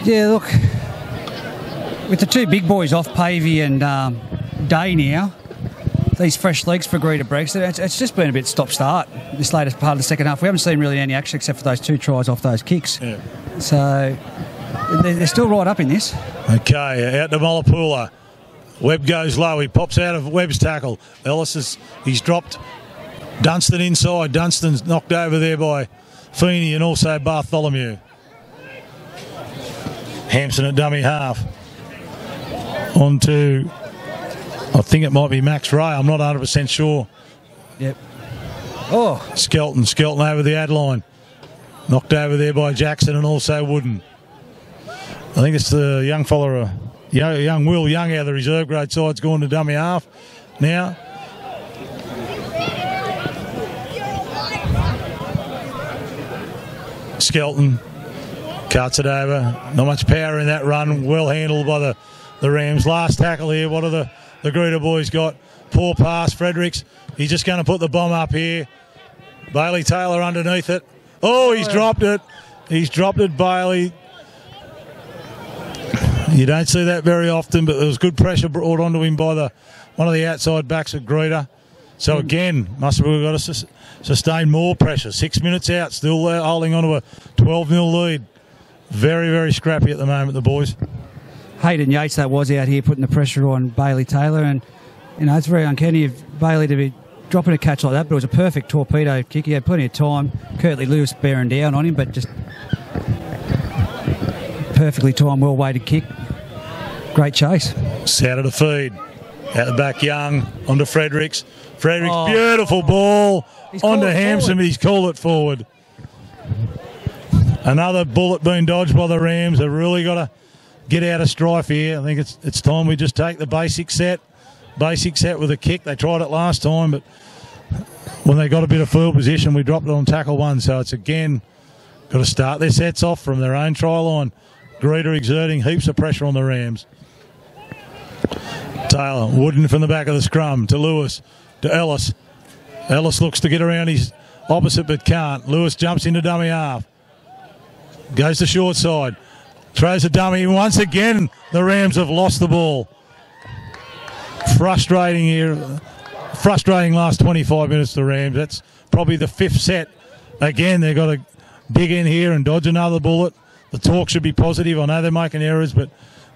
Yeah, look, with the two big boys off, Pavey and Day now, these fresh legs for Greta-Branxton, it's just been a bit stop-start this latest part of the second half. We haven't seen really any action except for those 2 tries off those kicks. Yeah. So they're still right up in this. Okay, out to Molapoola. Webb goes low. He pops out of Webb's tackle. He's dropped. Dunstan inside. Dunstan's knocked over there by Feeney and also Bartholomew. Hampson at dummy half. On to, I think it might be Max Ray. I'm not 100% sure. Yep. Oh. Skelton over the ad line. Knocked over there by Jackson and also Wooden. I think it's the young fella, young Will Young out of the reserve grade side's going to dummy half now. Skelton cuts it over. Not much power in that run. Well handled by the Rams. Last tackle here. What are the Greta boys got? Poor pass. Fredericks. He's just going to put the bomb up here. Bailey Taylor underneath it. Oh, he's dropped it. He's dropped it, Bailey. You don't see that very often, but there was good pressure brought onto him by one of the outside backs of Greta. So again, Muswellbrook got to sustain more pressure. 6 minutes out, still holding on to a 12-0 lead. Very, very scrappy at the moment, the boys. Hayden Yates, that was out here putting the pressure on Bailey Taylor, and it's very uncanny of Bailey to be dropping a catch like that, but it was a perfect torpedo kick. He had plenty of time. Curtly Lewis bearing down on him, but just perfectly timed, well-weighted kick. Great chase. Souter to feed. Out the back, Young, onto Fredericks. Fredericks, beautiful ball onto Hampson, but he's called it forward. Another bullet being dodged by the Rams. They've really got to get out of strife here. I think it's time we just take the basic set with a kick. They tried it last time, but when they got a bit of field position, we dropped it on tackle one. So it's again got to start their sets off from their own try line. Greta exerting heaps of pressure on the Rams. Taylor, Wooden from the back of the scrum to Lewis, to Ellis. Ellis looks to get around his opposite but can't. Lewis jumps into dummy half. Goes to short side. Throws a dummy. Once again, the Rams have lost the ball. Frustrating here. Frustrating last 25 minutes for the Rams. That's probably the 5th set. Again, they've got to dig in here and dodge another bullet. The talk should be positive. I know they're making errors, but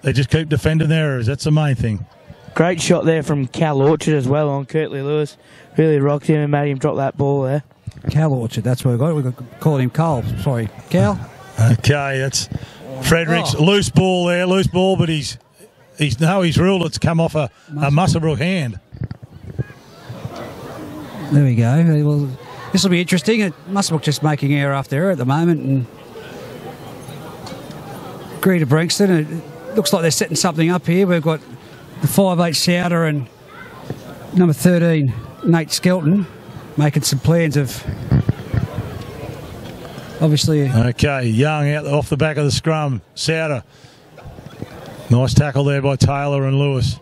they just keep defending their errors. That's the main thing. Great shot there from Cal Orchard as well on Curtly Lewis. Really rocked him and made him drop that ball there. Cal Orchard, that's what we got. We've called him Cole. Sorry, Cal. Okay, that's Fredericks. Loose ball there, loose ball, but he's ruled it's come off a Muswellbrook hand. There we go. Well, this will be interesting. Muswellbrook just making error after error at the moment, and Greta-Branxton. It looks like they're setting something up here. We've got the 5'8" Souter and number 13 Nate Skelton making some plans of obviously. Okay, Young out off the back of the scrum. Souter. Nice tackle there by Taylor and Lewis.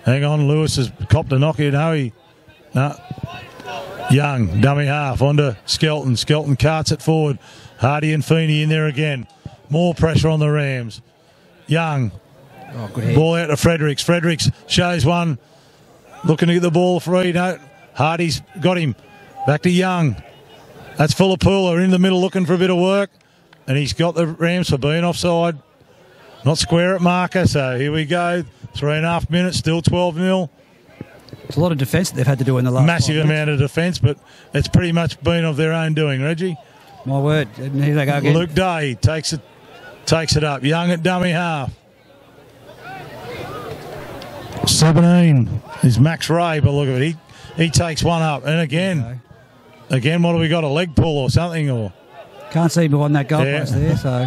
Hang on, Lewis has copped a knock here. No. Young, dummy half, onto Skelton. Skelton carts it forward. Hardy and Feeney in there again. More pressure on the Rams. Young. Oh, good ball out to Fredericks. Fredericks shows one. Looking to get the ball free. No. Hardy's got him. Back to Young. That's Fulapula in the middle looking for a bit of work. And he's got the Rams for being offside. Not square at marker, so here we go. 3.5 minutes, still 12-0. It's a lot of defence that they've had to do in the last massive amount of defence, but it's pretty much been of their own doing, Reggie. My word. And here they go again. Luke Day takes it up. Young at dummy half. 17 is Max Ray, but look at it. He takes one up. And again, what have we got? A leg pull or something? Or can't see behind that goalpost there, so.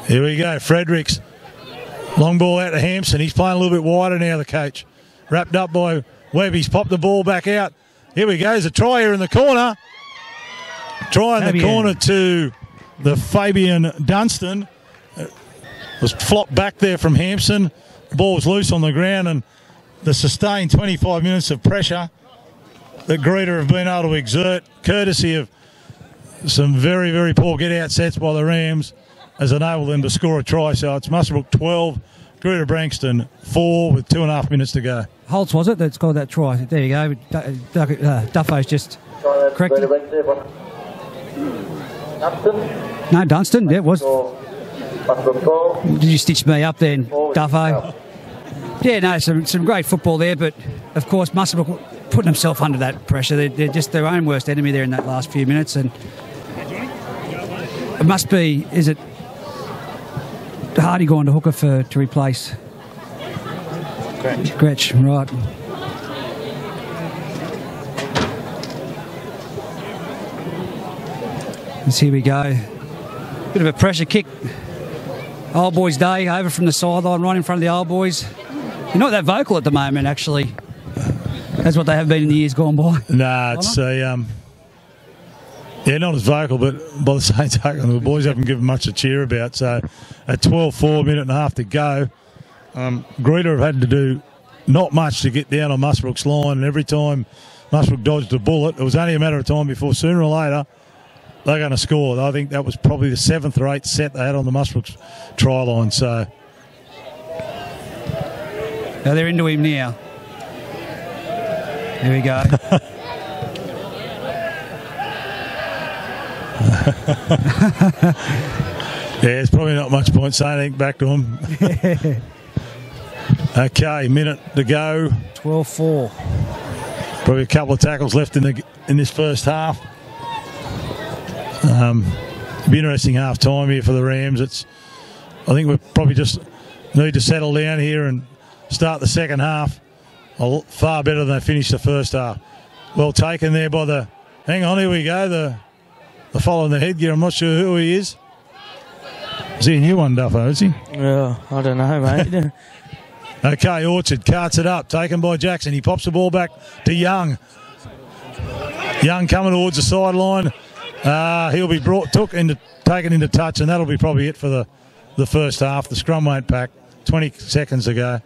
Here we go. Fredericks. Long ball out to Hampson. He's playing a little bit wider now, the coach. Wrapped up by Webb. He's popped the ball back out. Here we go. There's a try here in the corner. Try in the corner to the Fabian Dunstan. Was flopped back there from Hampson. The ball was loose on the ground, and the sustained 25 minutes of pressure that Greta have been able to exert, courtesy of some very, very poor get-out sets by the Rams, has enabled them to score a try. So it's Muswellbrook 12, Greta-Branxton 4 with 2.5 minutes to go. Holtz, was it, that scored that try? There you go. Duffo's just corrected. No, Dunstan. Yeah, it was. Did you stitch me up then, Duffo? Yeah, no, some great football there, but of course Muswellbrook putting themselves under that pressure. They're just their own worst enemy there in that last few minutes, and it must be. Is it Hardy going to hooker to replace Gretsch? Right. Let's here we go. Bit of a pressure kick. Old Boys Day over from the sideline, right in front of the Old Boys. You're not that vocal at the moment, actually. That's what they have been in the years gone by. Nah, it's not as vocal, but by the same token, the boys haven't given much to cheer about. So at 12-4, minute and a half to go, Greta have had to do not much to get down on Muswellbrook's line, and every time Muswellbrook dodged a bullet, it was only a matter of time before sooner or later they're going to score. I think that was probably the 7th or 8th set they had on the Muswellbrook try line. So now they're into him now. Here we go. Yeah, it's probably not much point saying anything back to him. Okay, minute to go. 12-4. Probably a couple of tackles left in this first half. Be interesting half time here for the Rams. I think we probably just need to settle down here and start the second half far better than they finished the first half. Well taken there by the. Hang on, here we go. The fellow in the headgear. I'm not sure who he is. Is he a new one, Duffo? Is he? Yeah, I don't know, mate. Okay, Orchard carts it up, taken by Jackson. He pops the ball back to Young. Young coming towards the sideline. He'll be taken into touch, and that'll be probably it for the first half. The scrum won't pack. 20 seconds to go.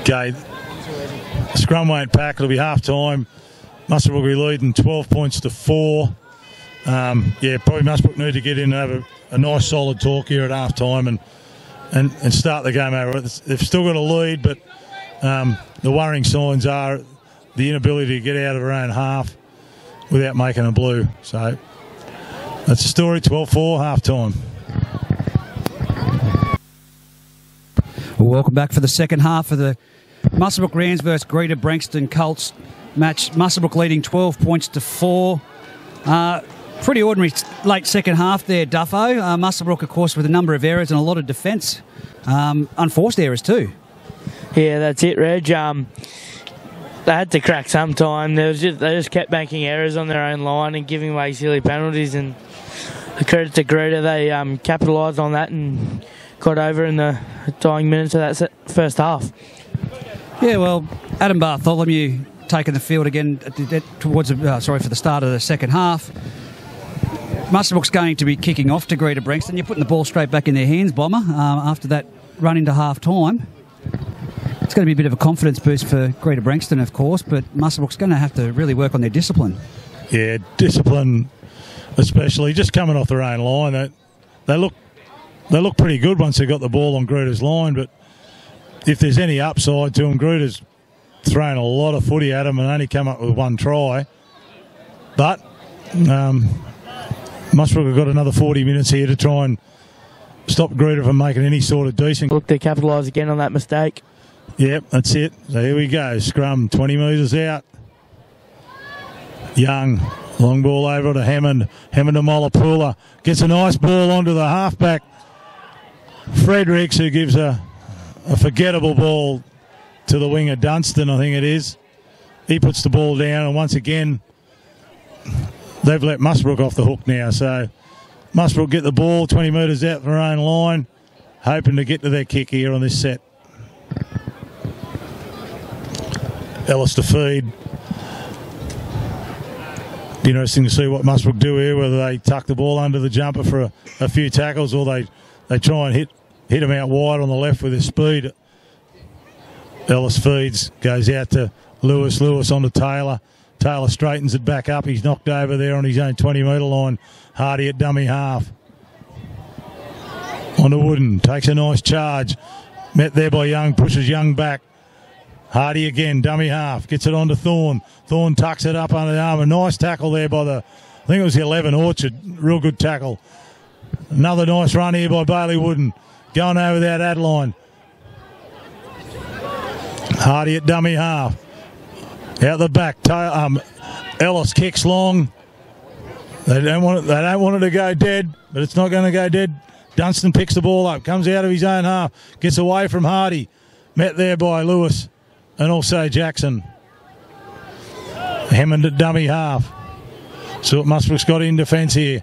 Okay, scrum won't pack. It'll be half time. Muswellbrook will be leading 12 points to 4. Yeah, probably Muswellbrook need to get in and have a nice solid talk here at half time and start the game over. They've still got a lead, but the worrying signs are the inability to get out of their own half without making a blue. So that's the story. 12-4, half time. Well, welcome back for the second half of the Muswellbrook Rams versus Greta-Branxton Colts match. Muswellbrook leading 12 points to 4. Pretty ordinary late second half there, Duffo. Muswellbrook, of course, with a number of errors and a lot of defence. Unforced errors too. Yeah, that's it, Reg. They had to crack sometime. They just kept making errors on their own line and giving away silly penalties. And the credit to Greta, they capitalised on that and got over in the dying minutes of that first half. Yeah, well, Adam Bartholomew taking the field again towards for the start of the second half. Muswellbrook's going to be kicking off to Greta-Branxton. You're putting the ball straight back in their hands, Bomber, after that run into half time. It's going to be a bit of a confidence boost for Greta-Branxton, of course, but Muswellbrook's going to have to really work on their discipline. Yeah, discipline, especially just coming off their own line. They look pretty good once they got the ball on Greta's line, but if there's any upside to them, Greta's thrown a lot of footy at them and only come up with one try. But Muswellbrook have got another 40 minutes here to try and stop Greta from making any sort of decent. Look, they capitalise again on that mistake. Yep, that's it. So here we go. Scrum, 20 metres out. Young, long ball over to Hammond. Hammond to Molapula. Gets a nice ball onto the halfback. Fredericks, who gives a forgettable ball to the winger Dunstan, I think it is. He puts the ball down, and once again, they've let Muswellbrook off the hook now. So Muswellbrook get the ball 20 metres out from their own line, hoping to get to their kick here on this set. Ellis to feed. Be interesting to see what Muswellbrook do here, whether they tuck the ball under the jumper for a few tackles or they try and hit him out wide on the left with his speed. Ellis feeds, goes out to Lewis. Lewis on to Taylor. Taylor straightens it back up. He's knocked over there on his own 20-metre line. Hardy at dummy half. On to Wooden. Takes a nice charge. Met there by Young. Pushes Young back. Hardy again, dummy half. Gets it on to Thorne. Thorne tucks it up under the arm. A nice tackle there by I think it was the 11 Orchard. Real good tackle. Another nice run here by Bailey Wooden. Going over that ad line. Hardy at dummy half. Out the back. Ellis kicks long. They don't want it to go dead, but it's not going to go dead. Dunstan picks the ball up. Comes out of his own half. Gets away from Hardy. Met there by Lewis and also Jackson. Hammond at dummy half. So Muswellbrook's got in defence here.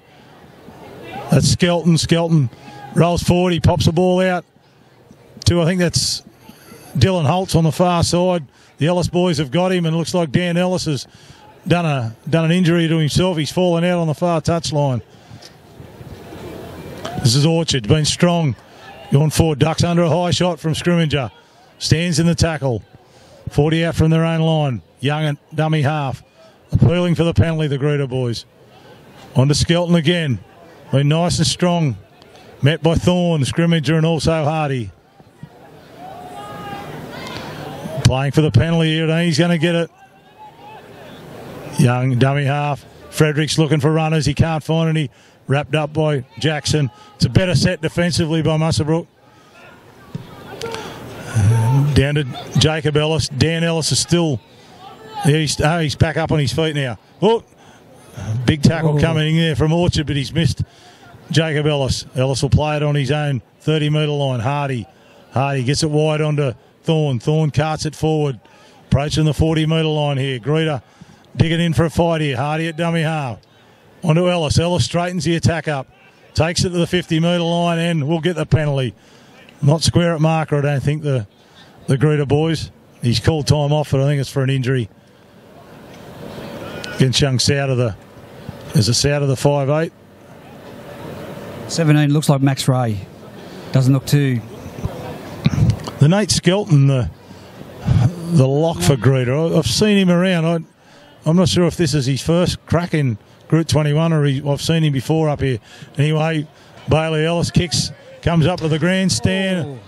That's Skelton. Skelton rolls forward. He pops the ball out to, I think that's Dylan Holtz on the far side. The Ellis boys have got him, and it looks like Dan Ellis has done an injury to himself. He's fallen out on the far touchline. This is Orchard, been strong. Going forward, ducks under a high shot from Scrimmager. Stands in the tackle. 40 out from their own line. Young at dummy half. Appealing for the penalty, the Greta boys. On to Skelton again. Been nice and strong. Met by Thorne, Scrimmager and also Hardy. Playing for the penalty here, and he's going to get it. Young, dummy half. Fredericks looking for runners. He can't find any. Wrapped up by Jackson. It's a better set defensively by Muswellbrook. Down to Jacob Ellis. Dan Ellis is still... He's back up on his feet now. Oh, big tackle coming in there from Orchard, but he's missed Jacob Ellis. Ellis will play it on his own 30-metre line. Hardy gets it wide onto Thorne. Thorne carts it forward. Approaching the 40-metre line here. Greta digging in for a fight here. Hardy at dummy half. Onto Ellis. Ellis straightens the attack up. Takes it to the 50-metre line and will get the penalty. Not square at marker, I don't think, the Greta boys. He's called time off, but I think it's for an injury. Against young South of the... Is it South of the 5'8"? 17 looks like Max Ray. Doesn't look too... The Nate Skelton, the the lock for Greta. I've seen him around. I'm not sure if this is his first crack in Group 21 or I've seen him before up here. Anyway, Bailey Ellis kicks, comes up to the grandstand.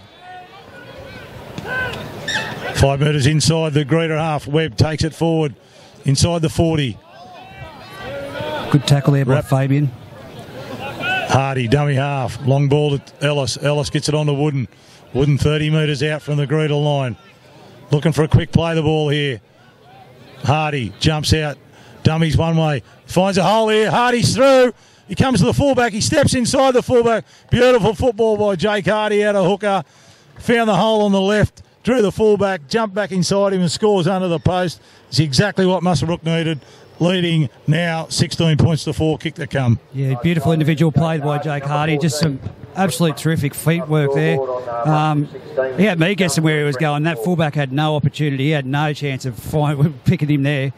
5 metres inside the Greta half. Webb takes it forward inside the 40. Good tackle there by Fabian. Hardy, dummy half. Long ball to Ellis. Ellis gets it on to Wooden. Wooden 30 metres out from the Greta line. Looking for a quick play the ball here. Hardy jumps out. Dummies one way. Finds a hole here. Hardy's through. He comes to the fullback. He steps inside the fullback. Beautiful football by Jake Hardy out of hooker. Found the hole on the left. Drew the fullback. Jumped back inside him and scores under the post. It's exactly what Muswellbrook needed. Leading now 16 points to 4. Kick to come. Yeah, beautiful individual play by Jake Hardy. Just some absolute terrific feet work there. He had me guessing where he was going. That fullback had no opportunity. He had no chance of picking him there.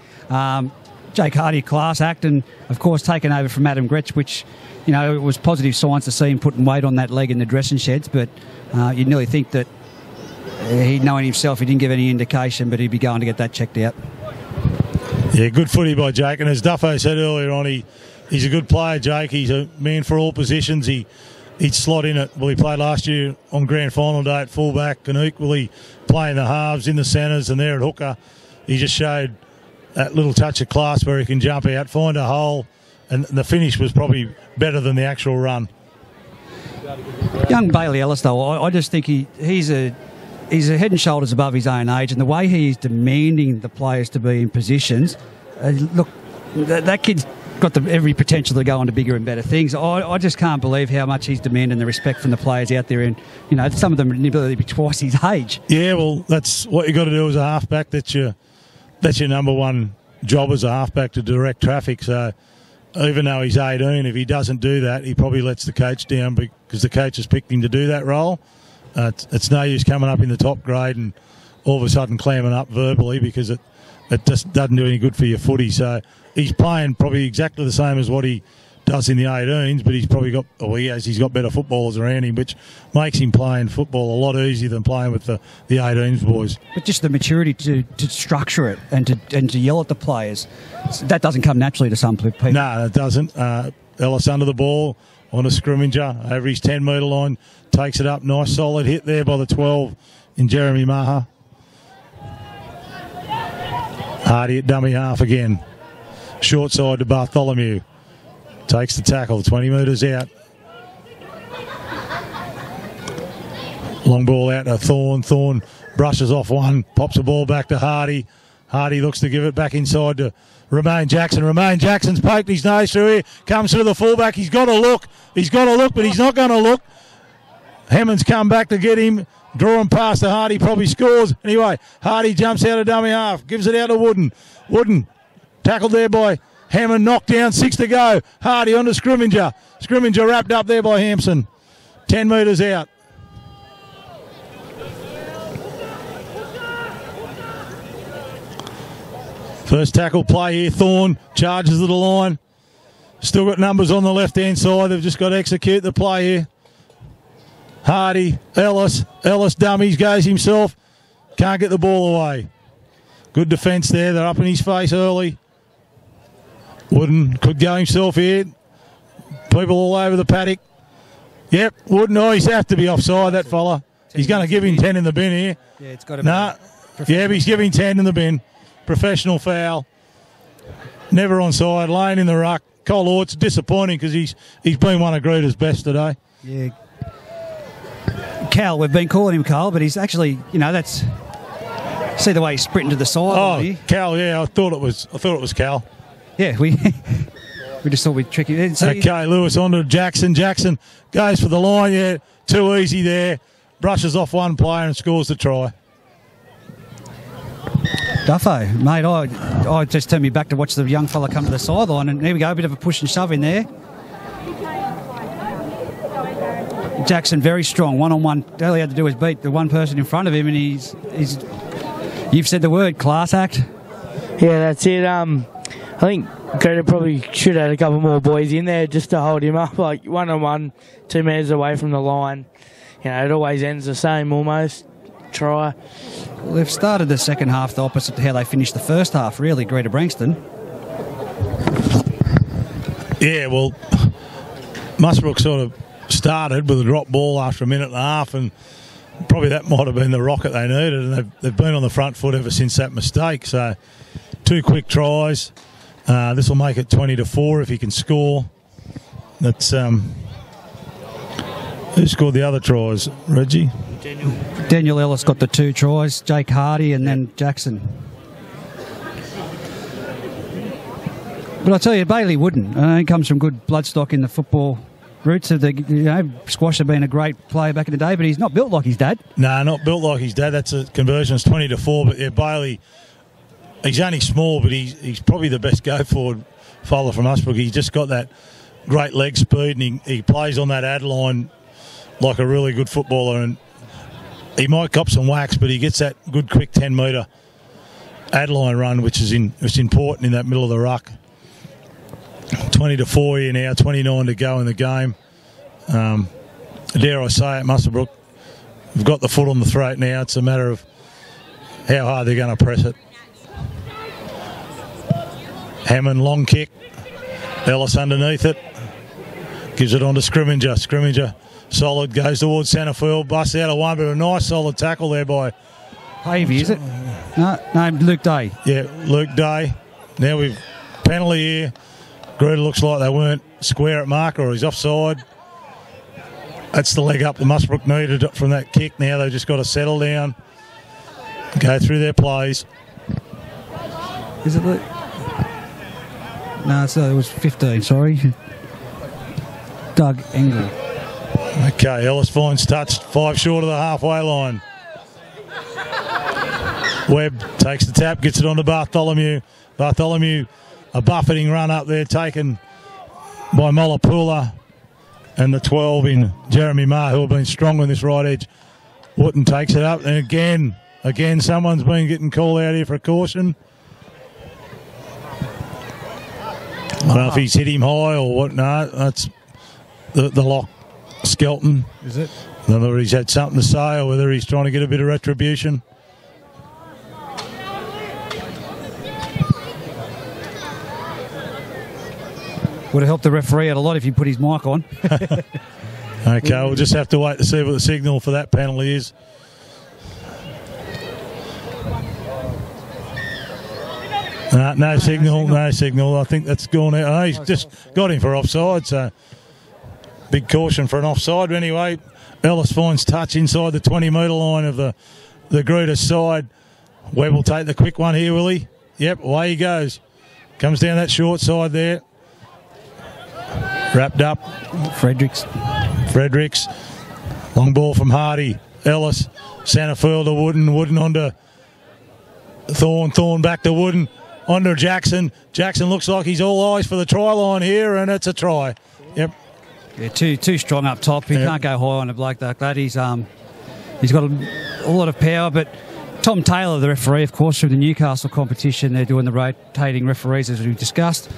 Jake Hardy, class act, and of course taken over from Adam Gretsch, which, you know, it was positive signs to see him putting weight on that leg in the dressing sheds, but you'd nearly think that he'd knowing himself, he didn't give any indication, but he'd be going to get that checked out. Yeah, good footy by Jake, and as Duffo said earlier on, he's a good player, Jake. He's a man for all positions. He'd slot in it. Well, he played last year on grand final day at fullback and equally playing the halves in the centres and there at hooker. He just showed that little touch of class where he can jump out, find a hole, and the finish was probably better than the actual run. Young Bailey Ellis, though, I just think he's a head and shoulders above his own age, and the way he is demanding the players to be in positions, look, that kid's got every potential to go on to bigger and better things. I just can't believe how much he's demanding the respect from the players out there, and you know, some of them are ability to be twice his age. Yeah, well, that's what you got to do as a halfback. That's your number one job as a halfback, to direct traffic. So even though he's 18, if he doesn't do that, he probably lets the coach down because the coach has picked him to do that role. It's no use coming up in the top grade and all of a sudden clamming up verbally, because it just doesn't do any good for your footy. So he's playing probably exactly the same as what he does in the 18s, but he's got better footballers around him, which makes him playing football a lot easier than playing with the 18s boys. But just the maturity to structure it and to yell at the players, that doesn't come naturally to some people. No, it doesn't. Ellis under the ball on a scrimmager over his 10-metre line, takes it up. Nice solid hit there by the 12 in Jeremy Maher. Hardy at dummy half again. Short side to Bartholomew. Takes the tackle, 20 metres out. Long ball out to Thorne. Thorne brushes off one, pops the ball back to Hardy. Hardy looks to give it back inside to Romain Jackson. Romain Jackson's poked his nose through here. Comes through the fullback. He's got to look. But he's not going to look. Hammond's come back to get him. Drawing past to Hardy, probably scores. Anyway, Hardy jumps out of dummy half. Gives it out to Wooden. Wooden tackled there by Hammond, knocked down, 6 to go. Hardy on to Scrimmager. Scrimmager wrapped up there by Hampson. 10 metres out. First tackle play here. Thorne charges to the line. Still got numbers on the left-hand side. They've just got to execute the play here. Hardy, Ellis dummies, goes himself. Can't get the ball away. Good defence there. They're up in his face early. Wooden could go himself here. People all over the paddock. Yep, Wooden. Oh, he's have to be offside, that fella. He's going to give him 10 in the bin here. Yeah, it's got to be. Yeah, but he's giving 10 in the bin. Professional foul. Never onside. Lane in the ruck. Cole Orts, disappointing because he's been one of Greta's best today. Yeah. Cal, we've been calling him Cole, but he's actually, you know, that's... See the way he's sprinting to the side. Oh, Cal, yeah, I thought it was Cal. Yeah, we just thought we'd trick him. Okay, Lewis on to Jackson. Jackson goes for the line, yeah, too easy there. Brushes off one player and scores the try. Duffo, mate, I just turned me back to watch the young fella come to the sideline, and here we go, a bit of a push and shove in there. Jackson very strong, one-on-one. All he had to do was beat the one person in front of him, and he's you've said the word, class act. Yeah, that's it. I think Greta probably should have had a couple more boys in there just to hold him up, like one-on-one, 2 metres away from the line. You know, it always ends the same almost. try. Well, they've started the second half the opposite to how they finished the first half, really, Greta-Branxton. Yeah, well, Muswellbrook sort of started with a drop ball after a minute and a half, and probably that might have been the rocket they needed, and they've been on the front foot ever since that mistake. So 2 quick tries. This will make it 20-4 if he can score. That's who scored the other tries, Reggie? Daniel Ellis got the 2 tries, Jake Hardy and then Jackson. But I tell you, Bailey wouldn't. He comes from good bloodstock in the football roots of the, Squash have been a great player back in the day, but he's not built like his dad. No, not built like his dad. That's a conversion. It's 20-4. But yeah, Bailey, he's only small, but he's probably the best go forward follower from Muswellbrook. He's just got that great leg speed, and he plays on that ad line like a really good footballer. And he might cop some wax, but he gets that good, quick 10-metre ad line run, which is important in that middle of the ruck. 20-4 here now, 29 to go in the game. Dare I say it, Muswellbrook have got the foot on the throat now. It's a matter of how hard they're going to press it. Hammond, long kick. Ellis underneath it. Gives it on to Scrimminger. Scrimminger, solid, goes towards centre field. Busts out of one, but a nice solid tackle there by... Pavey, is it? No, Luke Day. Yeah, Luke Day. Now we've penalty here. Greta looks like they weren't square at mark, or he's offside. That's the leg up the Muswellbrook needed from that kick. Now they've just got to settle down, go through their plays. Is it Luke? No, so it was 15, sorry. Doug Engel. Okay, Ellis finds touch, 5 short of the halfway line. Webb takes the tap, gets it on to Bartholomew. Bartholomew, a buffeting run up there taken by Molapula, and the 12 in Jeremy Maher, who have been strong on this right edge. Wooten takes it up, and again someone's been getting called out here for a caution. I don't know if he's hit him high or what. No, that's the lock, Skelton. Is it? I don't know whether he's had something to say or whether he's trying to get a bit of retribution. Would have helped the referee out a lot if he put his mic on. Okay, we'll just have to wait to see what the signal for that penalty is. No signal, no signal. I think that's gone out. Oh, he's just got him for offside, so big caution for an offside. But anyway, Ellis finds touch inside the 20-metre line of the Greta side. Webb will take the quick one here, will he? Yep, away he goes. Comes down that short side there. Wrapped up. Fredericks. Long ball from Hardy. Ellis. Centre fielder Wooden. Wooden onto Thorne. Thorne back to Wooden. Onto Jackson. Jackson looks like he's all eyes for the try line here, and it's a try. Yep. Yeah, too strong up top. He can't go high on a bloke like that. He's got a lot of power, but Tom Taylor, the referee, of course, from the Newcastle competition, they're doing the rotating referees as we discussed.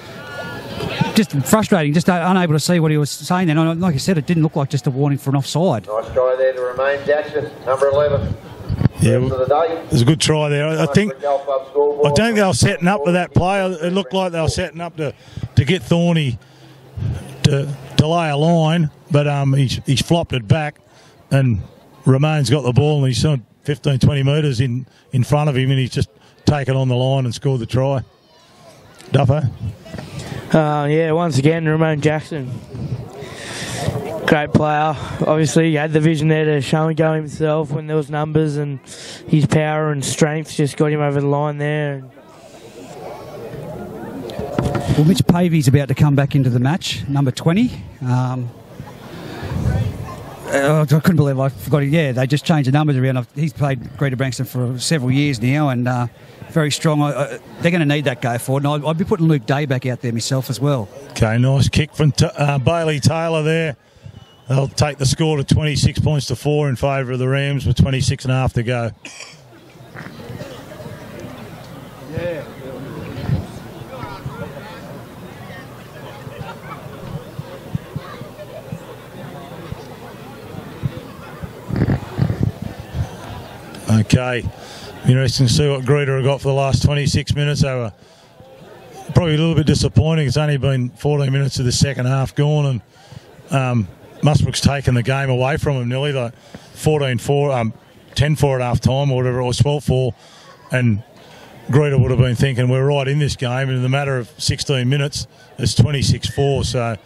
Just frustrating, just unable to see what he was saying then. Like I said, it didn't look like just a warning for an offside. Nice try there to remain Jackson, number 11. Yeah, it was a good try there. I don't think they were setting up for that play. It looked like they were setting up to get Thorny to lay a line, but he's flopped it back, and Romain's got the ball, and he's 15, 20 metres in front of him, and he's just taken on the line and scored the try. Duffo? Yeah, once again, Romain Jackson. Great player. Obviously, he had the vision there to show and go himself when there was numbers, and his power and strength just got him over the line there. Well, Mitch Pavey's about to come back into the match, number 20. I couldn't believe I forgot it. Yeah, they just changed the numbers around. He's played Greta-Branxton for several years now, and very strong. They're going to need that go forward. And I'd be putting Luke Day back out there myself as well. Okay, nice kick from Bailey Taylor there. They'll take the score to 26 points to 4 in favour of the Rams with 26 and a half to go. Yeah. Okay. Interesting to see what Greta have got for the last 26 minutes. They were probably a little bit disappointing. It's only been 14 minutes of the second half gone, and Muswellbrook's taken the game away from them nearly, like 14-4, 10-4 at half time or whatever it was, 12-4, and Greta would have been thinking we're right in this game, and in the matter of 16 minutes, it's 26-4, so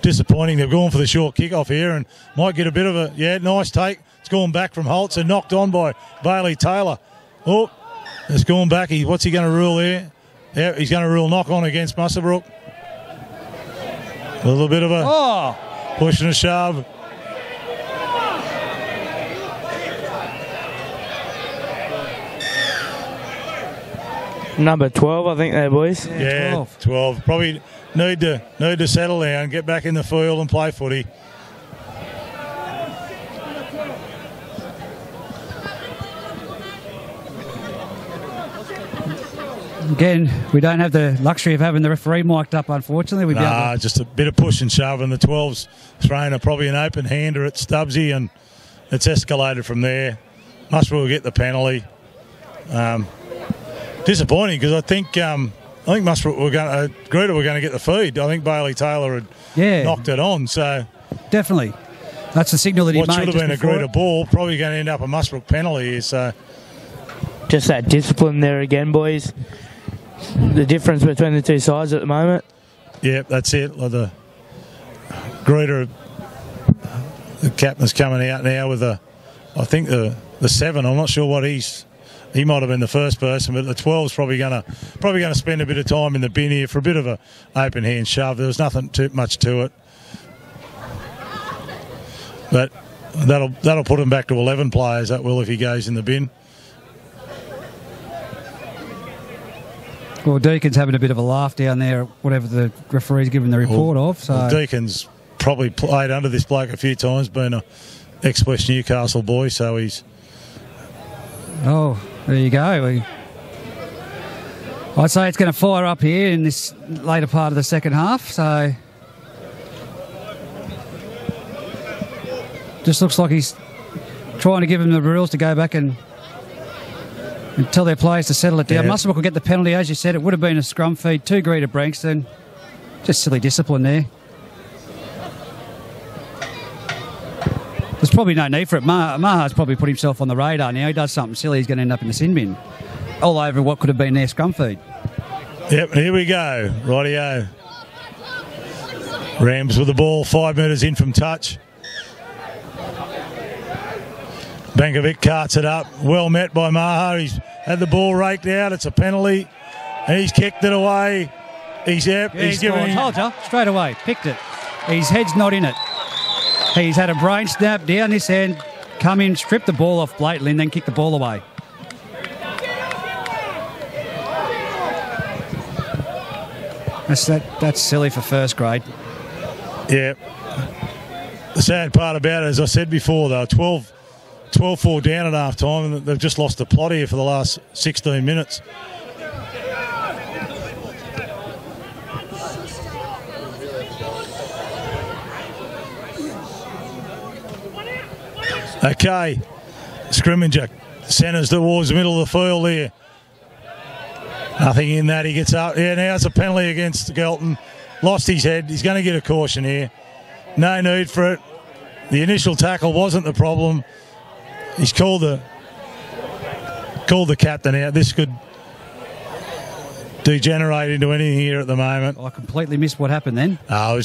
disappointing. They've gone for the short kick-off here and might get a bit of a, nice take. It's gone back from Holtz and knocked on by Bailey Taylor. Oh, it's gone back. What's he going to rule here? Yeah, he's going to rule knock on against Muswellbrook. A little bit of a push and a shove. Number 12, I think there, boys. Yeah, 12. Probably need to settle down, get back in the field and play footy. Again, we don't have the luxury of having the referee mic'd up, unfortunately. Just a bit of push and shove, and the 12's thrown probably an open hander at Stubbsy, and it's escalated from there. Muswell get the penalty. Disappointing, because I think Muswell Greta were going to get the feed. I think Bailey Taylor had knocked it on. So definitely, that's the signal that he made. What should have been a Greta ball, probably going to end up a Muswellbrook penalty here. So just that discipline there again, boys. The difference between the two sides at the moment. Yeah, that's it. Like the Greta, the captain's coming out now with I think the 7. I'm not sure what he might have been the first person, but the 12's probably going to spend a bit of time in the bin here for a bit of a open hand shove. There was nothing too much to it, but that'll put him back to 11 players. That will, if he goes in the bin. Well, Deacon's having a bit of a laugh down there, whatever the referee's given the report of. So Deacon's probably played under this bloke a few times, being a ex-West Newcastle boy, so he's... Oh, there you go. I'd say it's going to fire up here in this later part of the second half, so... Just looks like he's trying to give them the rules to go back and tell their players to settle it down. Yeah. Muswellbrook will get the penalty, as you said. It would have been a scrum feed to Greta-Branxton. Just silly discipline there. There's probably no need for it. Maha's probably put himself on the radar now. He does something silly, he's going to end up in the sin bin. All over what could have been their scrum feed. Yep, here we go. Rightio. Rams with the ball, 5 metres in from touch. Bankovic carts it up. Well met by Maha. He's had the ball raked out. It's a penalty. And he's kicked it away. He's given... Told you, straight away. Picked it. His head's not in it. He's had a brain snap down this end, come in, strip the ball off blatantly, and then kick the ball away. That's silly for first grade. Yeah. The sad part about it, as I said before, though, 12-4 down at half time, and they've just lost the plot here for the last 16 minutes. Okay, scrimmager centres towards the middle of the field here. Nothing in that. He gets up. Yeah, now it's a penalty against Gelton. Lost his head. He's going to get a caution here. No need for it. The initial tackle wasn't the problem. He's called the captain out. This could degenerate into anything here at the moment. I completely missed what happened then. There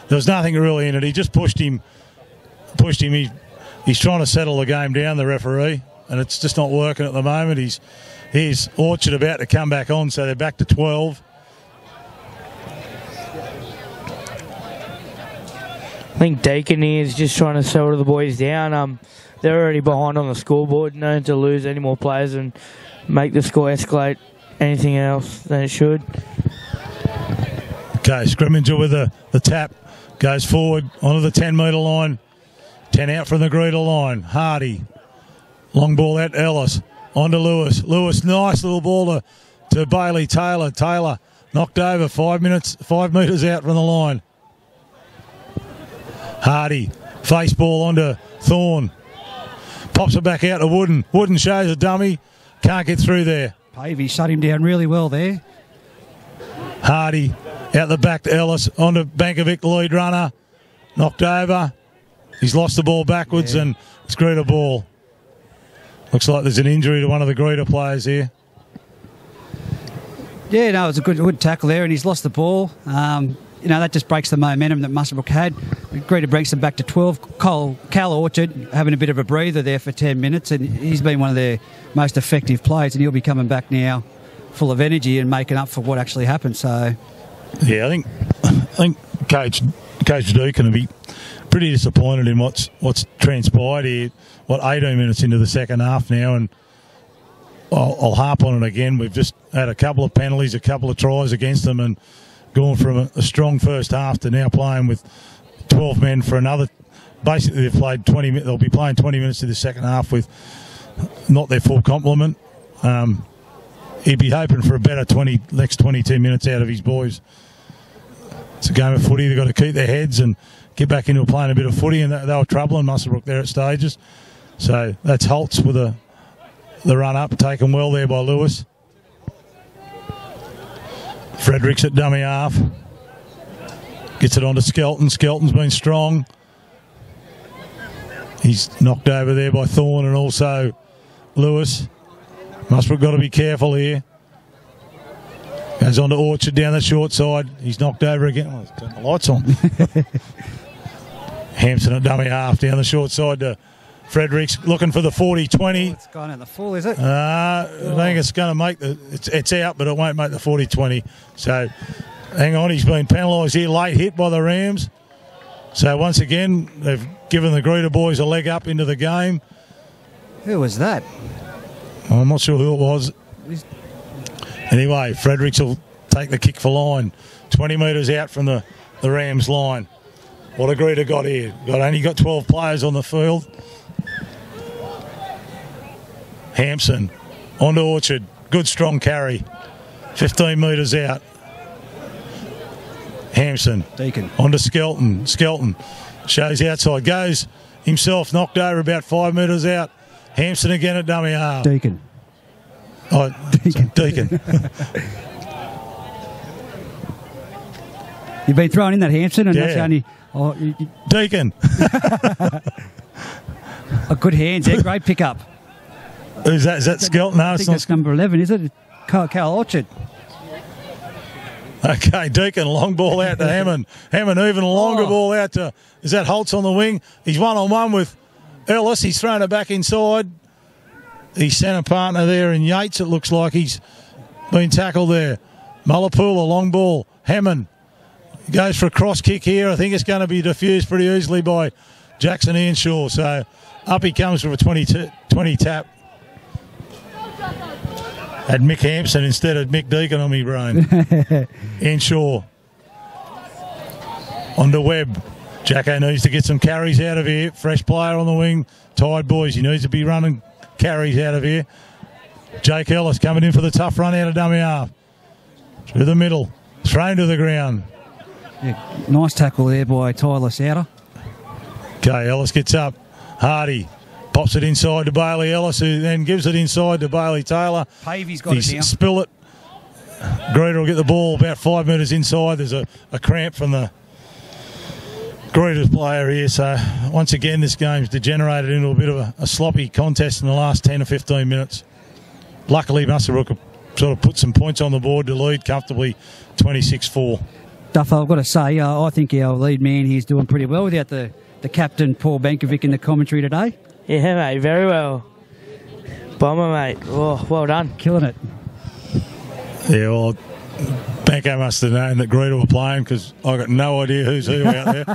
was nothing really in it. He just pushed him. He's trying to settle the game down, the referee, and it's just not working at the moment. Here's Orchard about to come back on, so they're back to 12. I think Deacon is just trying to settle the boys down. They're already behind on the scoreboard. No need to lose any more players and make the score escalate anything else than it should. Okay, scrimmager with the tap. Goes forward onto the 10-metre line. 10 out from the Greta line. Hardy. Long ball at Ellis. On to Lewis. Lewis, nice little ball to Bailey Taylor. Taylor knocked over 5 metres out from the line. Hardy. Face ball onto Thorne. Pops it back out to Wooden. Wooden shows a dummy. Can't get through there. Pavey shut him down really well there. Hardy out the back to Ellis. Onto Bankovic, the lead runner. Knocked over. He's lost the ball backwards and it's Greta ball. Looks like there's an injury to one of the Greta players here. Yeah, no, it was a good tackle there, and he's lost the ball. You know, that just breaks the momentum that Muswellbrook had. Greta-Branxton back to 12. Cal Orchard having a bit of a breather there for 10 minutes, and he's been one of their most effective players, and he'll be coming back now full of energy and making up for what actually happened. So, yeah, I think Coach Deacon will be pretty disappointed in what's transpired here. 18 minutes into the second half now, and I'll harp on it again. We've just had a couple of penalties, a couple of tries against them, and gone from a strong first half to now playing with 12 men for another. Basically, they've played 20 minutes. They'll be playing 20 minutes to the second half with not their full complement. He'd be hoping for a better next 22 minutes out of his boys. It's a game of footy. They've got to keep their heads and get back into playing a bit of footy, and they were troubling Muswellbrook there at stages. So that's Holtz with the run up, taken well there by Lewis. Fredericks at dummy half. Gets it on to Skelton. Skelton's been strong. He's knocked over there by Thorne and also Lewis. Muswellbrook got to be careful here. Goes on to Orchard down the short side. He's knocked over again. Oh, he's turned the lights on. Hampson at dummy half down the short side to Fredericks, looking for the 40-20. it's gone out the full, is it? I think it's going to make it's out, but it won't make the 40-20. So, hang on, he's been penalised here, late hit by the Rams. So, once again, they've given the Greta boys a leg up into the game. Who was that? I'm not sure who it was. Anyway, Fredericks will take the kick for line. 20 metres out from the Rams line. What a Greta got here. Only got 12 players on the field. Hampson onto Orchard. Good strong carry. 15 metres out. Hampson. Deacon. Onto Skelton. Skelton shows outside. Goes himself, knocked over about 5 metres out. Hampson again at dummy half. Deacon. Oh, Deacon. You've been thrown in that Hampson, and that's the only... Deacon. Good hands there. Great pick-up. Is that Skelton? No, I think that's number 11, is it? Cal Orchard. Okay, Deacon, long ball out to Hammond. Hammond even a longer ball out to... Is that Holtz on the wing? He's one-on-one with Ellis. He's thrown it back inside. His centre partner there in Yates, it looks like he's been tackled there. Mullapoola, long ball. Hammond goes for a cross kick here. I think it's going to be diffused pretty easily by Jackson Earnshaw. So up he comes with a 20 tap. Had Mick Hampson instead of Mick Deacon on me brain. Earnshaw. On to Webb. Jacko needs to get some carries out of here. Fresh player on the wing. Tired boys. He needs to be running carries out of here. Jake Ellis coming in for the tough run out of dummy half. Through the middle. Thrown to the ground. Yeah, nice tackle there by Tyler Souter. Okay, Ellis gets up. Hardy pops it inside to Bailey Ellis, who then gives it inside to Bailey Taylor. Pavey's got it now. Spill it. Greta will get the ball about 5 metres inside. There's a cramp from the Greta's player here. So, once again, this game's degenerated into a bit of a sloppy contest in the last 10 or 15 minutes. Luckily, Muswellbrook sort of put some points on the board to lead comfortably 26-4. Duff, I've got to say, I think our lead man here's doing pretty well without the captain, Paul Bankovic, in the commentary today. Yeah, mate, very well. Bomber, mate. Oh, well done. Killing it. Yeah, well, Banko must have known that Greta were playing because I got no idea who's who out there.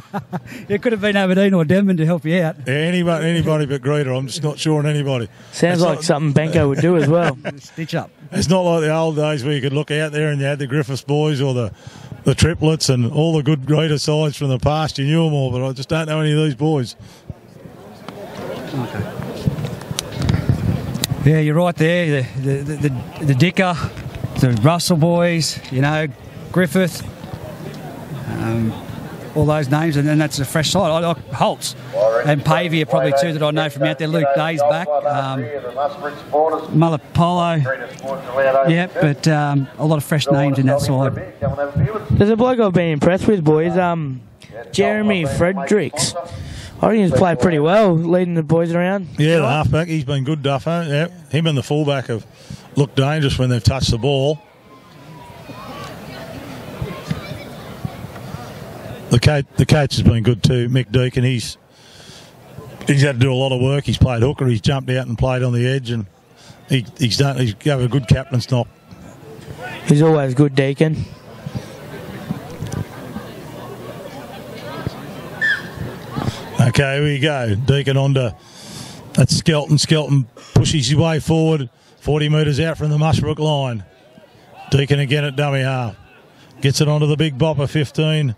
It could have been Aberdeen or Denman to help you out. Yeah, anybody but Greta. I'm just not sure on anybody. Sounds like something Banko would do as well. Stitch up. It's not like the old days where you could look out there and you had the Griffiths boys or the triplets and all the good Greta sides from the past. You knew them all, but I just don't know any of these boys. Okay. Yeah, you're right there. The Dicker, the Russell boys, Griffith, all those names, and then that's a fresh side. I like Holtz and Pavey are probably two that I know from out there. Luke Day's back. Mulapolo. Yeah, but a lot of fresh names in that side. There's a bloke I've been impressed with, boys. Jeremy Fredericks. I think he's played pretty well, leading the boys around. Yeah, the halfback, he's been good, Duffer. Yeah, him and the fullback have looked dangerous when they've touched the ball. The coach has been good too, Mick Deacon. He's had to do a lot of work. He's played hooker. He's jumped out and played on the edge, and he's got a good captain's knock. He's always good, Deacon. Okay, here we go. Deacon onto that's Skelton. Skelton pushes his way forward, 40 metres out from the Muswellbrook line. Deacon again at dummy half. Gets it onto the big bopper, 15.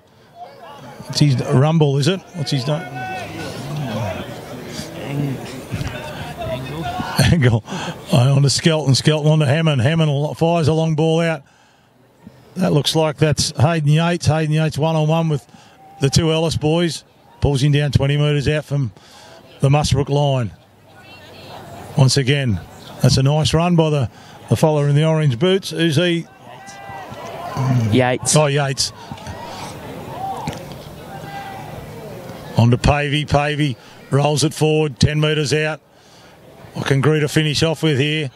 It's his rumble, is it? What's his name? Angle. On to Skelton. Skelton on to Hammond. Hammond fires a long ball out. That looks like that's Hayden Yates. Hayden Yates one-on-one with the two Ellis boys. Pulls him down 20 metres out from the Muswellbrook line. Once again, that's a nice run by the fella in the orange boots. Who's he? Yates. Oh, Yates. On to Pavey. Pavey rolls it forward, 10 metres out. What can Greta finish off with here?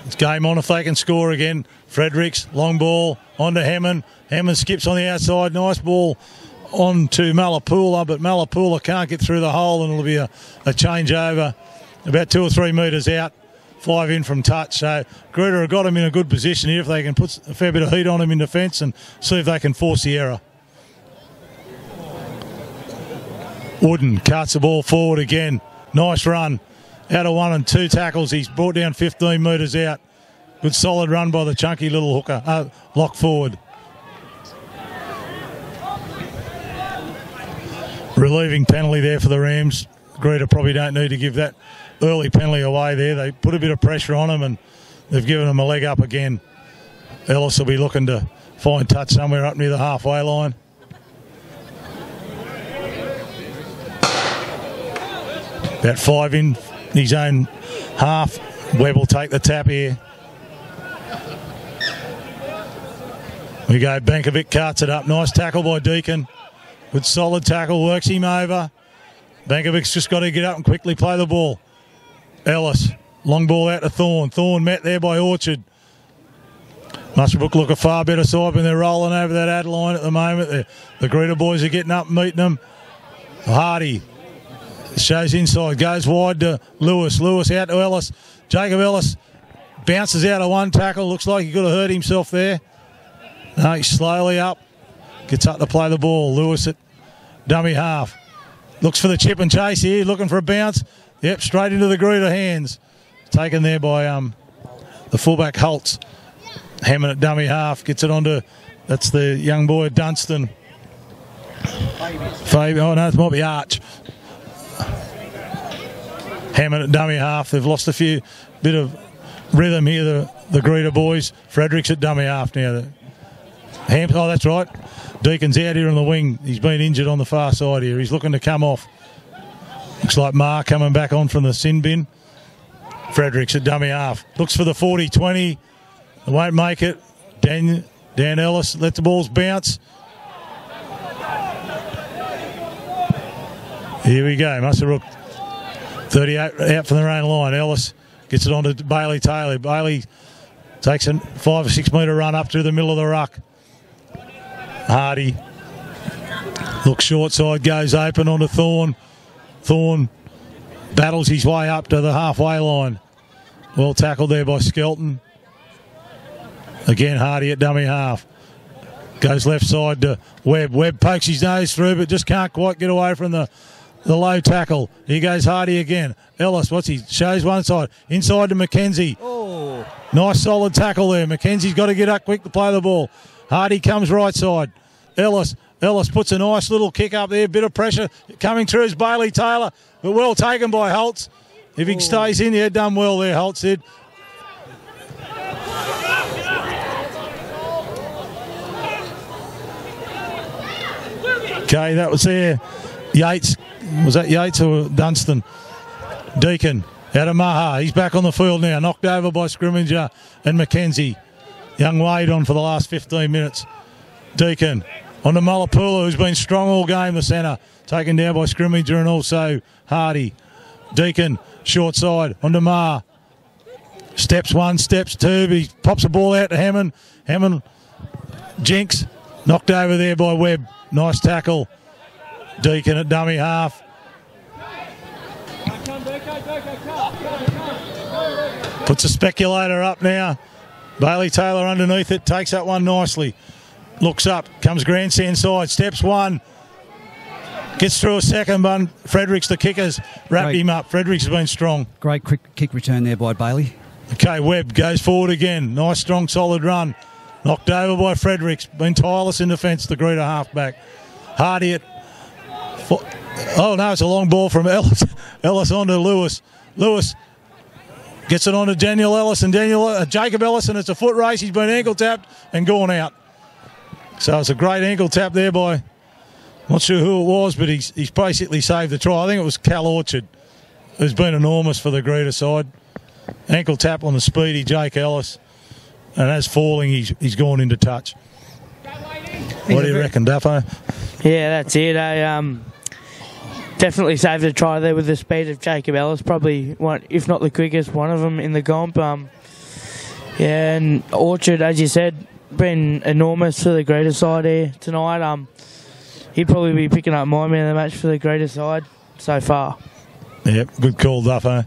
It's game on if they can score again. Fredericks, long ball, on to Hammond. Hammond skips on the outside. Nice ball on to Malapoola, but Malapoola can't get through the hole, and it'll be a change over about 2 or 3 metres out. 5 in from touch. So Greta have got him in a good position here if they can put a fair bit of heat on him in defence and see if they can force the error. Wooden carts the ball forward again. Nice run. Out of 1 and 2 tackles. He's brought down 15 metres out. Good solid run by the chunky little hooker. Lock forward. Relieving penalty there for the Rams. Greta probably don't need to give that early penalty away there. They put a bit of pressure on him and they've given him a leg up again. Ellis will be looking to find touch somewhere up near the halfway line. About 5 in his own half. Webb will take the tap here. We go. Bankovic carts it up. Nice tackle by Deacon. Good solid tackle. Works him over. Bankovic's just got to get up and quickly play the ball. Ellis. Long ball out to Thorne. Thorne met there by Orchard. Muswellbrook look a far better side when they're rolling over that ad line at the moment. The Greta boys are getting up and meeting them. Hardy. Shows inside, goes wide to Lewis. Lewis out to Ellis. Jacob Ellis bounces out of 1 tackle. Looks like he could have hurt himself there. No, he's slowly up. Gets up to play the ball. Lewis at dummy half. Looks for the chip and chase here. Looking for a bounce. Yep, straight into the Greta hands. Taken there by the fullback Holtz. Hammond at dummy half. Gets it onto, that's the young boy Dunstan. Fabian. Oh no, it might be Arch. Hammond at dummy half. They've lost a bit of rhythm here, the Greta boys. Fredericks at dummy half now. Oh, that's right. Deacon's out here on the wing. He's been injured on the far side here. He's looking to come off. Looks like Marr coming back on from the sin bin. Fredericks at dummy half. Looks for the 40-20. They won't make it. Dan Ellis let the balls bounce. Here we go. Muswellbrook 38 out from their own line. Ellis gets it on to Bailey Taylor. Bailey takes a 5 or 6 metre run up to the middle of the ruck. Hardy looks short side, goes open onto Thorne. Thorne battles his way up to the halfway line. Well tackled there by Skelton. Again, Hardy at dummy half. Goes left side to Webb. Webb pokes his nose through but just can't quite get away from the low tackle. Here goes Hardy again. Ellis, shows one side. Inside to McKenzie. Oh. Nice solid tackle there. McKenzie's got to get up quick to play the ball. Hardy comes right side. Ellis puts a nice little kick up there. Bit of pressure coming through is Bailey Taylor. But well taken by Holtz. If he stays in there, done well there, Holtz did. Okay, that was there. Yates. Was that Yates or Dunstan? Deacon out of Maha. He's back on the field now. Knocked over by Scrimmager and Mackenzie. Young Wade on for the last 15 minutes. Deacon on to Mullapula, who's been strong all game, the centre. Taken down by Scrimmager and also Hardy. Deacon, short side, on to Maha. Steps one, steps two. He pops the ball out to Hammond. Hammond, Jinx, knocked over there by Webb. Nice tackle. Deacon at dummy half. Puts a speculator up now. Bailey Taylor underneath it, takes that one nicely. Looks up, comes grandstand side, steps one. Gets through a second one. Fredericks, the kickers, wrap him up. Fredericks has been strong. Great quick kick return there by Bailey. Okay, Webb goes forward again. Nice, strong, solid run. Knocked over by Fredericks. Been tireless in defence, the Greta halfback. Hardy at... Oh, no, it's a long ball from Ellis. Ellis on to Lewis. Lewis gets it on to Daniel Ellis and Jacob Ellis, and it's a foot race. He's been ankle tapped and gone out. So it's a great ankle tap there by... Not sure who it was, but he's basically saved the try. I think it was Cal Orchard, who's been enormous for the Greta side. Ankle tap on the speedy Jake Ellis. And as falling, he's gone into touch. What do you reckon, Duffo? Yeah, that's it. I definitely saved a try there with the speed of Jacob Ellis. Probably one, if not the quickest, one of them in the comp. Yeah, and Orchard, as you said, been enormous for the Greta side here tonight. He'd probably be picking up my man of the match for the Greta side so far. Yep, good call, Duffo.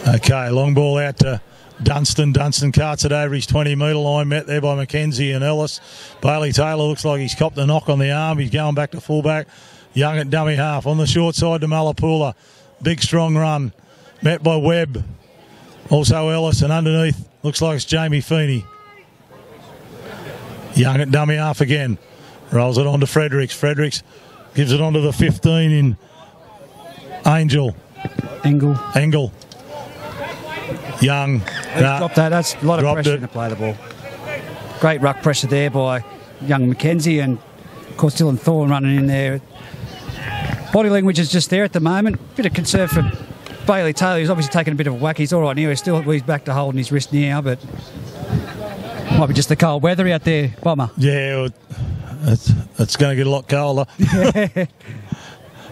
Okay, long ball out to Dunstan. Dunstan carts it over his 20-metre line, met there by Mackenzie and Ellis. Bailey Taylor looks like he's copped a knock on the arm. He's going back to fullback. Young at dummy half. On the short side to Mullapula. Big, strong run. Met by Webb. Also Ellis, and underneath looks like it's Jamie Feeney. Young at dummy half again. Rolls it on to Fredericks. Fredericks gives it on to the 15 in Engel. Young. Dropped that. That's a lot of pressure to play the ball. Great ruck pressure there by young Mackenzie, and of course Dylan Thorne running in there. Body language is just there at the moment. Bit of concern for Bailey Taylor. He's obviously taking a bit of a whack. He's all right now. He's back to holding his wrist now, but might be just the cold weather out there, Bomber. Yeah, it's going to get a lot colder.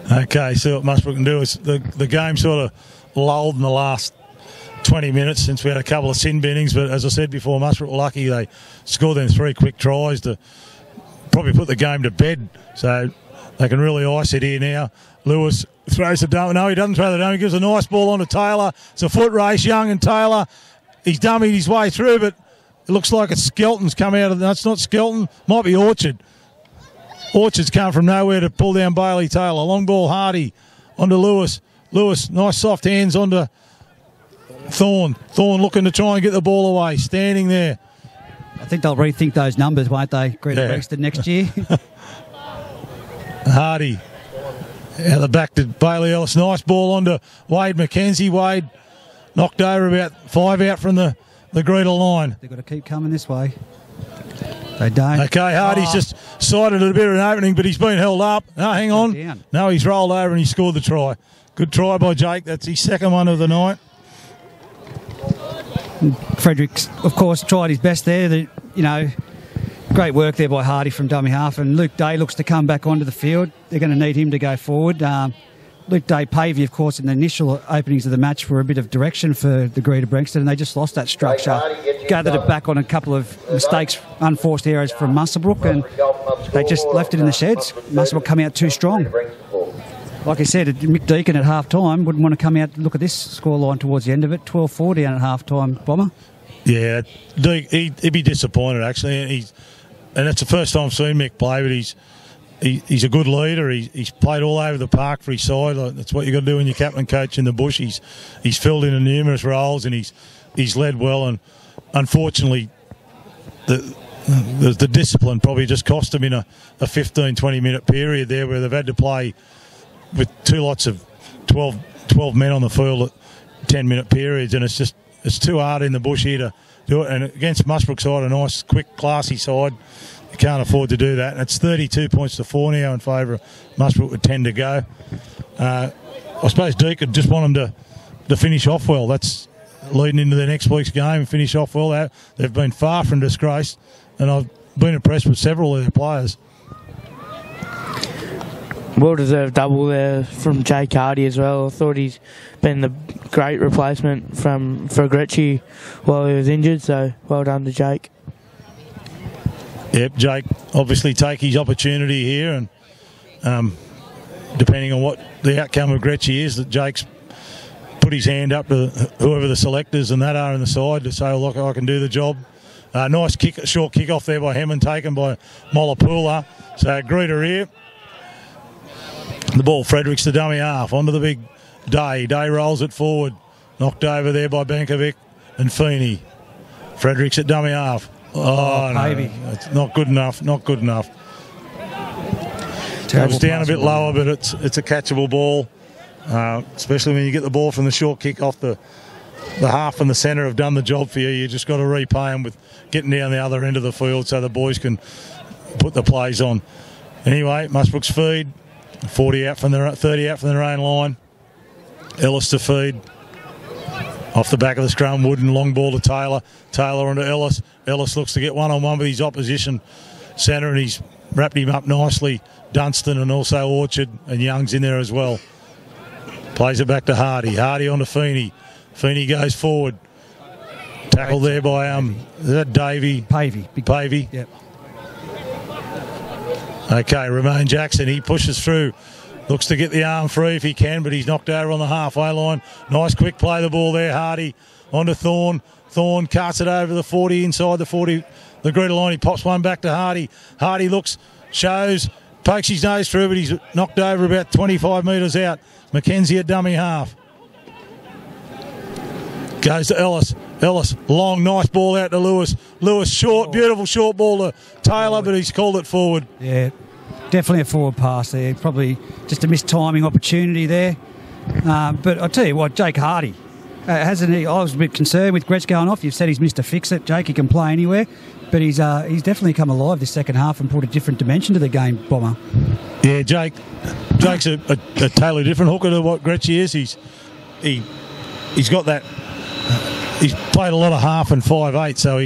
Okay, see what Muswellbrook can do. Is the game sort of lulled in the last 20 minutes since we had a couple of sin binnings, but as I said before, Muswellbrook were lucky they scored them 3 quick tries to probably put the game to bed, so they can really ice it here now. Lewis throws the dummy. No, he doesn't throw the dummy. He gives a nice ball on to Taylor. It's a foot race, Young and Taylor. He's dummied his way through, but it looks like it's Skelton's come out of... No, it's not Skelton. Might be Orchard. Orchard's come from nowhere to pull down Bailey Taylor. Long ball, Hardy. Onto Lewis. Lewis, nice soft hands onto Thorne. Thorne looking to try and get the ball away. Standing there. I think they'll rethink those numbers, won't they, Greta-Branxton next year? Hardy. Out the back to Bailey Ellis. Nice ball onto Wade Mackenzie. Wade knocked over about 5 out from the Greta line. They've got to keep coming this way. They don't. Okay, Hardy's just sighted a bit of an opening, but he's been held up. No, hang on. No, he's rolled over and he scored the try. Good try by Jake. That's his second one of the night. Fredericks, of course, tried his best there. Great work there by Hardy from dummy half, and Luke Day looks to come back onto the field. They're going to need him to go forward. Luke Day paved you, of course, in the initial openings of the match for a bit of direction for the Greta-Branxton, and they just lost that structure. Gathered it back on a couple of mistakes, unforced errors from Muswellbrook, and they just left it in the sheds. Muswellbrook come out too strong. Like I said, Mick Deacon at half-time wouldn't want to come out and look at this scoreline towards the end of it. 12-4 down at half-time, Bomber. Yeah, he'd be disappointed, actually. And it's the first time I've seen Mick play, but he's a good leader. He's played all over the park for his side. That's what you've got to do when you're captain coach in the bush. He's filled in numerous roles and he's led well. And unfortunately, the discipline probably just cost him in a 15, 20-minute period there where they've had to play with 2 lots of 12 men on the field at 10-minute periods. And it's too hard in the bush here to do it. And against Muswellbrook side, a nice, quick, classy side, can't afford to do that. And it's 32 points to 4 now in favour of Muswellbrook with 10 to go. I suppose Deke would just want them to finish off well. That's leading into the next week's game and finish off well. They've been far from disgraced, and I've been impressed with several of their players. Well-deserved double there from Jake Hardy as well. I thought he's been the great replacement for Gretchy while he was injured, so well done to Jake. Yep, Jake obviously take his opportunity here, and depending on what the outcome of Gretchy is, that Jake's put his hand up to whoever the selectors and that are in the side to say, look, I can do the job. Nice short kick off there by Hemmond, taken by Molapula. So Greta here. The ball, Fredericks to dummy half, onto the big Day. Day rolls it forward. Knocked over there by Bankovic and Feeney. Fredericks at dummy half. Oh, no. It's not good enough. Not good enough. It was down a bit lower, but it's a catchable ball, especially when you get the ball from the short kick off the half and the centre have done the job for you. You just got to repay them with getting down the other end of the field so the boys can put the plays on. Anyway, Muswellbrook's feed. 30 out from their own line. Ellis to feed. Off the back of the scrum, Wooden, long ball to Taylor. Taylor onto Ellis. Ellis looks to get one-on-one with his opposition centre, and he's wrapped him up nicely. Dunstan and also Orchard, and Young's in there as well. Plays it back to Hardy. Hardy onto Feeney. Feeney goes forward. Tackled there by, is that Davey? Pavey. Pavey. Yep. Okay, Romain Jackson, he pushes through. Looks to get the arm free if he can, but he's knocked over on the halfway line. Nice quick play the ball there, Hardy. Onto Thorne. Thorne cuts it over the 40, inside the 40, the Greta line. He pops one back to Hardy. Hardy looks, shows, pokes his nose through, but he's knocked over about 25 metres out. Mackenzie at dummy half. Goes to Ellis. Ellis, long, nice ball out to Lewis. Lewis, short, beautiful short ball to Taylor, but he's called it forward. Yeah, definitely a forward pass there. Probably just a missed timing opportunity there. But I'll tell you what, Jake Hardy, hasn't he? I was a bit concerned with Gretsch going off. You've said he's missed a fix-it. Jake, he can play anywhere. But he's definitely come alive this second half and put a different dimension to the game, Bomber. Yeah, Jake's a totally different hooker to what Gretchy is. He's got that. He's played a lot of half and 5'8", so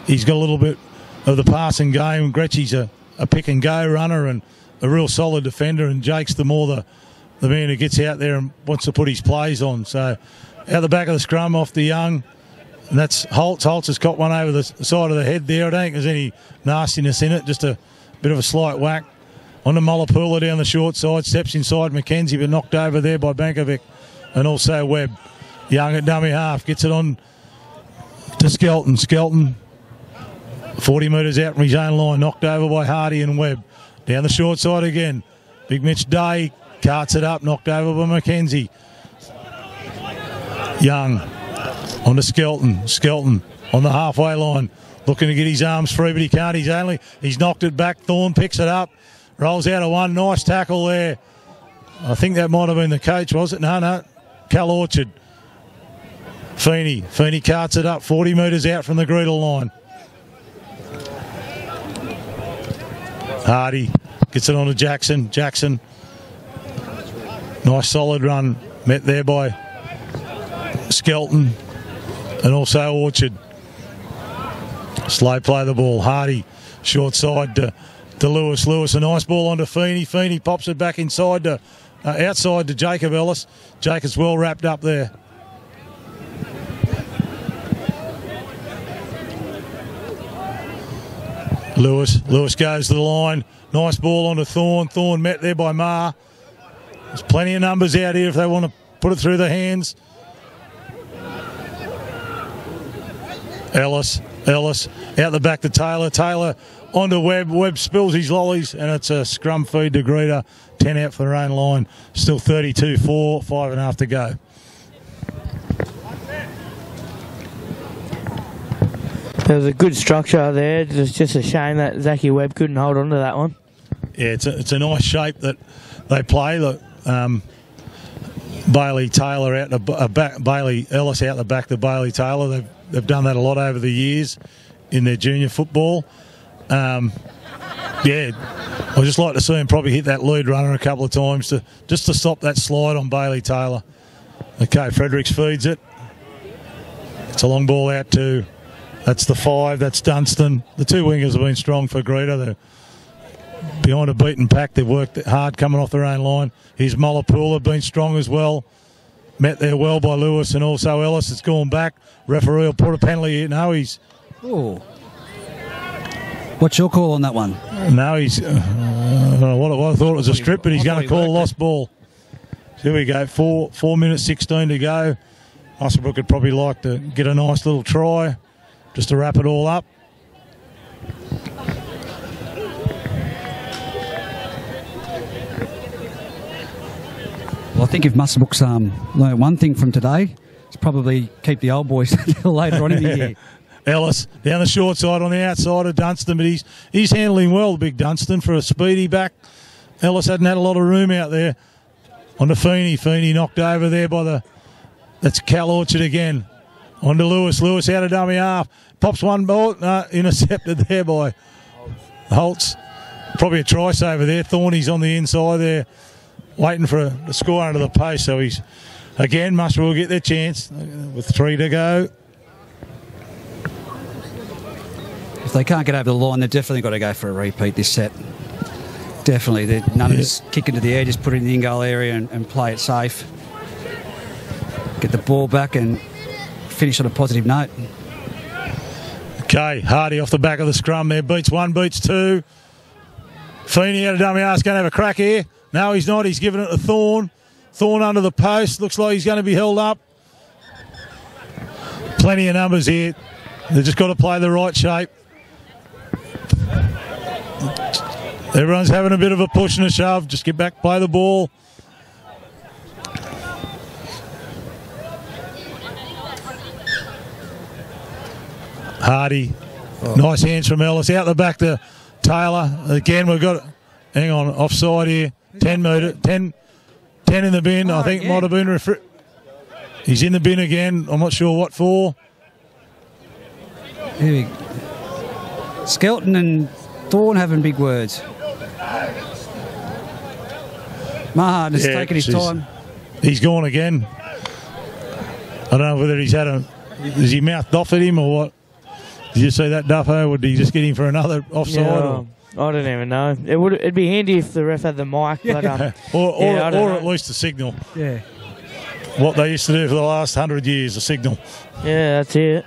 he's got a little bit of the passing game. Gretchy's a pick and go runner and a real solid defender, and Jake's the man who gets out there and wants to put his plays on. So out the back of the scrum off the Young, and that's Holtz. Holtz has got one over the side of the head there. I don't think there's any nastiness in it, just a bit of a slight whack. On to Molapula down the short side, steps inside Mackenzie, but knocked over there by Bankovic and also Webb. Young at dummy half, gets it on to Skelton. Skelton, 40 metres out from his own line, knocked over by Hardy and Webb. Down the short side again. Big Mitch Day carts it up, knocked over by Mackenzie. Young on to Skelton. Skelton on the halfway line, looking to get his arms free, but he can't. He's knocked it back. Thorne picks it up, rolls out of one. Nice tackle there. I think that might have been the coach, was it? No. Cal Orchard. Feeney carts it up 40 metres out from the Greta line. Hardy gets it on to Jackson. Jackson, nice solid run, met there by Skelton and also Orchard. Slow play the ball. Hardy, short side to Lewis. Lewis, a nice ball onto Feeney. Feeney pops it back inside to outside to Jacob Ellis. Jacob's well wrapped up there. Lewis goes to the line. Nice ball onto Thorne. Thorne met there by Marr. There's plenty of numbers out here if they want to put it through the hands. Ellis out the back to Taylor. Taylor onto Webb. Webb spills his lollies, and it's a scrum feed to Greta. 10 out for their own line. Still 32-4, 5.5 to go. There was a good structure there. It's just a shame that Zachy Webb couldn't hold on to that one. Yeah, it's a nice shape that they play. Look, Bailey Taylor out the back, Bailey Ellis out the back to Bailey Taylor. They've done that a lot over the years in their junior football. Yeah, I'd just like to see him probably hit that lead runner a couple of times just to stop that slide on Bailey Taylor. Okay, Fredericks feeds it. It's a long ball out to, that's the 5, that's Dunstan. The two wingers have been strong for Greta. They're behind a beaten pack. They've worked hard coming off their own line. Here's Mullapoola, been strong as well. Met there well by Lewis and also Ellis. It's gone back. Referee will put a penalty in. No, he's... Ooh. What's your call on that one? No, he's... I don't know what it was. I thought it was a strip, but he's going to call a lost ball. So here we go. 4 minutes 16 to go. Muswellbrook would probably like to get a nice little try just to wrap it all up. Well, I think if Muswellbrook's learned one thing from today, it's probably keep the old boys until later on in the year. Ellis down the short side on the outside of Dunstan, but he's handling well, the big Dunstan, for a speedy back. Ellis hadn't had a lot of room out there. On to Feeney. Feeney knocked over there by the... That's Cal Orchard again. On to Lewis. Lewis out of dummy half. Pops one ball. No, intercepted there by Holtz. Probably a try saver there. Thorny's on the inside there, waiting for a score under the post. So he's, again, Muswellbrook will get their chance with 3 to go. If they can't get over the line, they've definitely got to go for a repeat this set. Definitely. None of this kick into the air, just put it in the in-goal area and play it safe. Get the ball back and finish on a positive note. Okay, Hardy off the back of the scrum there. Beats 1, beats 2. Feeney out of dummy half, going to have a crack here. No, he's not. He's giving it to Thorn. Thorn under the post. Looks like he's going to be held up. Plenty of numbers here. They've just got to play the right shape. Everyone's having a bit of a push and a shove. Just get back, play the ball. Hardy. Oh. Nice hands from Ellis. Out the back to Taylor. Again, we've got... Hang on, offside here. 10 metre. 10 in the bin. I think might have been... He's in the bin again. I'm not sure what for. Here we go. Skelton and Thorne having big words. Mahan has taken his time. He's gone again. I don't know whether he's had a... Has he mouthed off at him or what? Did you see that, Duffo? Would he just get him for another offside? Yeah, I don't even know. It'd be handy if the ref had the mic, but or at least a signal. Yeah. What they used to do for the last 100 years, a signal. Yeah, that's it.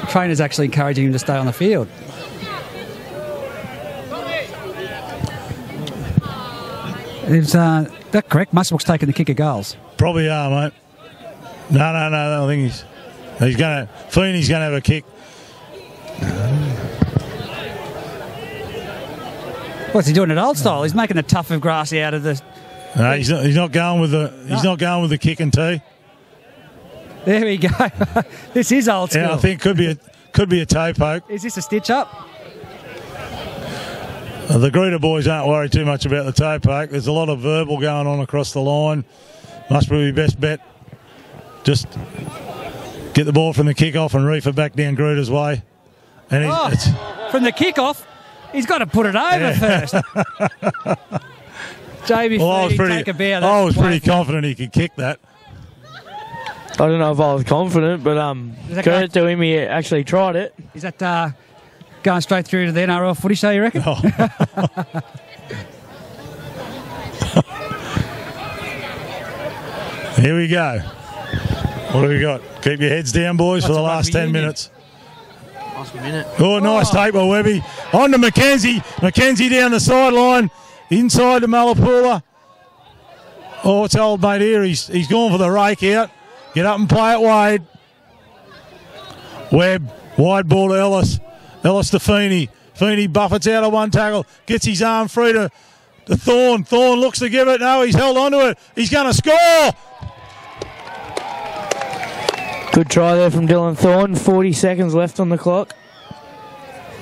Trainer's actually encouraging him to stay on the field. Is that correct? Muswellbrook's taking the kick of goals. Probably are, mate. No. I think he's going to... Feeney's going to have a kick. What's he doing it old style? He's making a tough of grassy out of the... No, he's not going with the... He's not going with the kick and tee. There we go. This is old school. Yeah, I think could be a toe poke. Is this a stitch up? The Greta boys aren't worried too much about the toe poke. There's a lot of verbal going on across the line. Must be best bet. Just get the ball from the kick-off and reef it back down Greta's way. And from the kick-off, he's got to put it over first. Jamie, well, I was pretty confident he could kick that. I don't know if I was confident, but credit to him, he actually tried it. Is that going straight through to the NRL footy show, you reckon? Oh. Here we go. What do we got? Keep your heads down, boys, for the last 10 minutes. Last minute. Oh, nice tape by Webby. On to Mackenzie. Mackenzie down the sideline. Inside to Mullapoola. Oh, it's old mate here. He's gone for the rake out. Get up and play it wide. Webb. Wide ball to Ellis. Ellis to Feeney. Feeney buffets out of one tackle. Gets his arm free to Thorn. Thorn looks to give it. No, he's held onto it. He's going to score. Good try there from Dylan Thorne. 40 seconds left on the clock.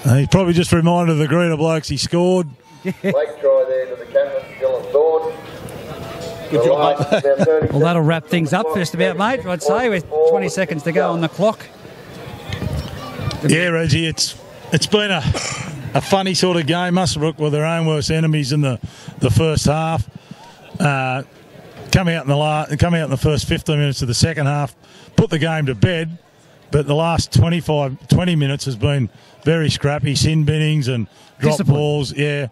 He probably just reminded the Greta blokes he scored. Late try there to the captain, Dylan Thorne. Good job, mate. Well, that'll wrap things up just about, mate, I'd say, with 20 seconds to go on the clock. Yeah, Reggie, it's It's been a funny sort of game. Muswellbrook were their own worst enemies in the first half. Come out in the first 15 minutes of the second half, put the game to bed. But the last 20 minutes has been very scrappy, sin binnings and drop balls. Yeah,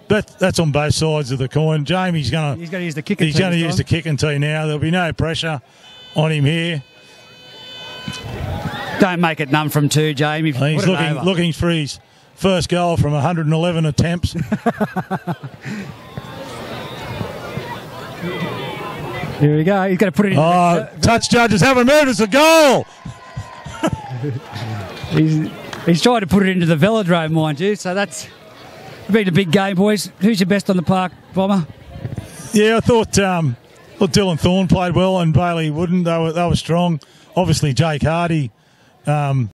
that's on both sides of the coin. Jamie's going to use the kicking. He's going to use the kicking tee now. There'll be no pressure on him here. Don't make it none from 2, Jamie. He's looking for his first goal from 111 attempts. Here we go. He's going to put it in. Oh, touch judges haven't moved. It's a goal. He's trying to put it into the velodrome, mind you. So that's been a big game, boys. Who's your best on the park, Bomber? Yeah, I thought Dylan Thorne played well and Bailey Wooden. They were strong. Obviously, Jake Hardy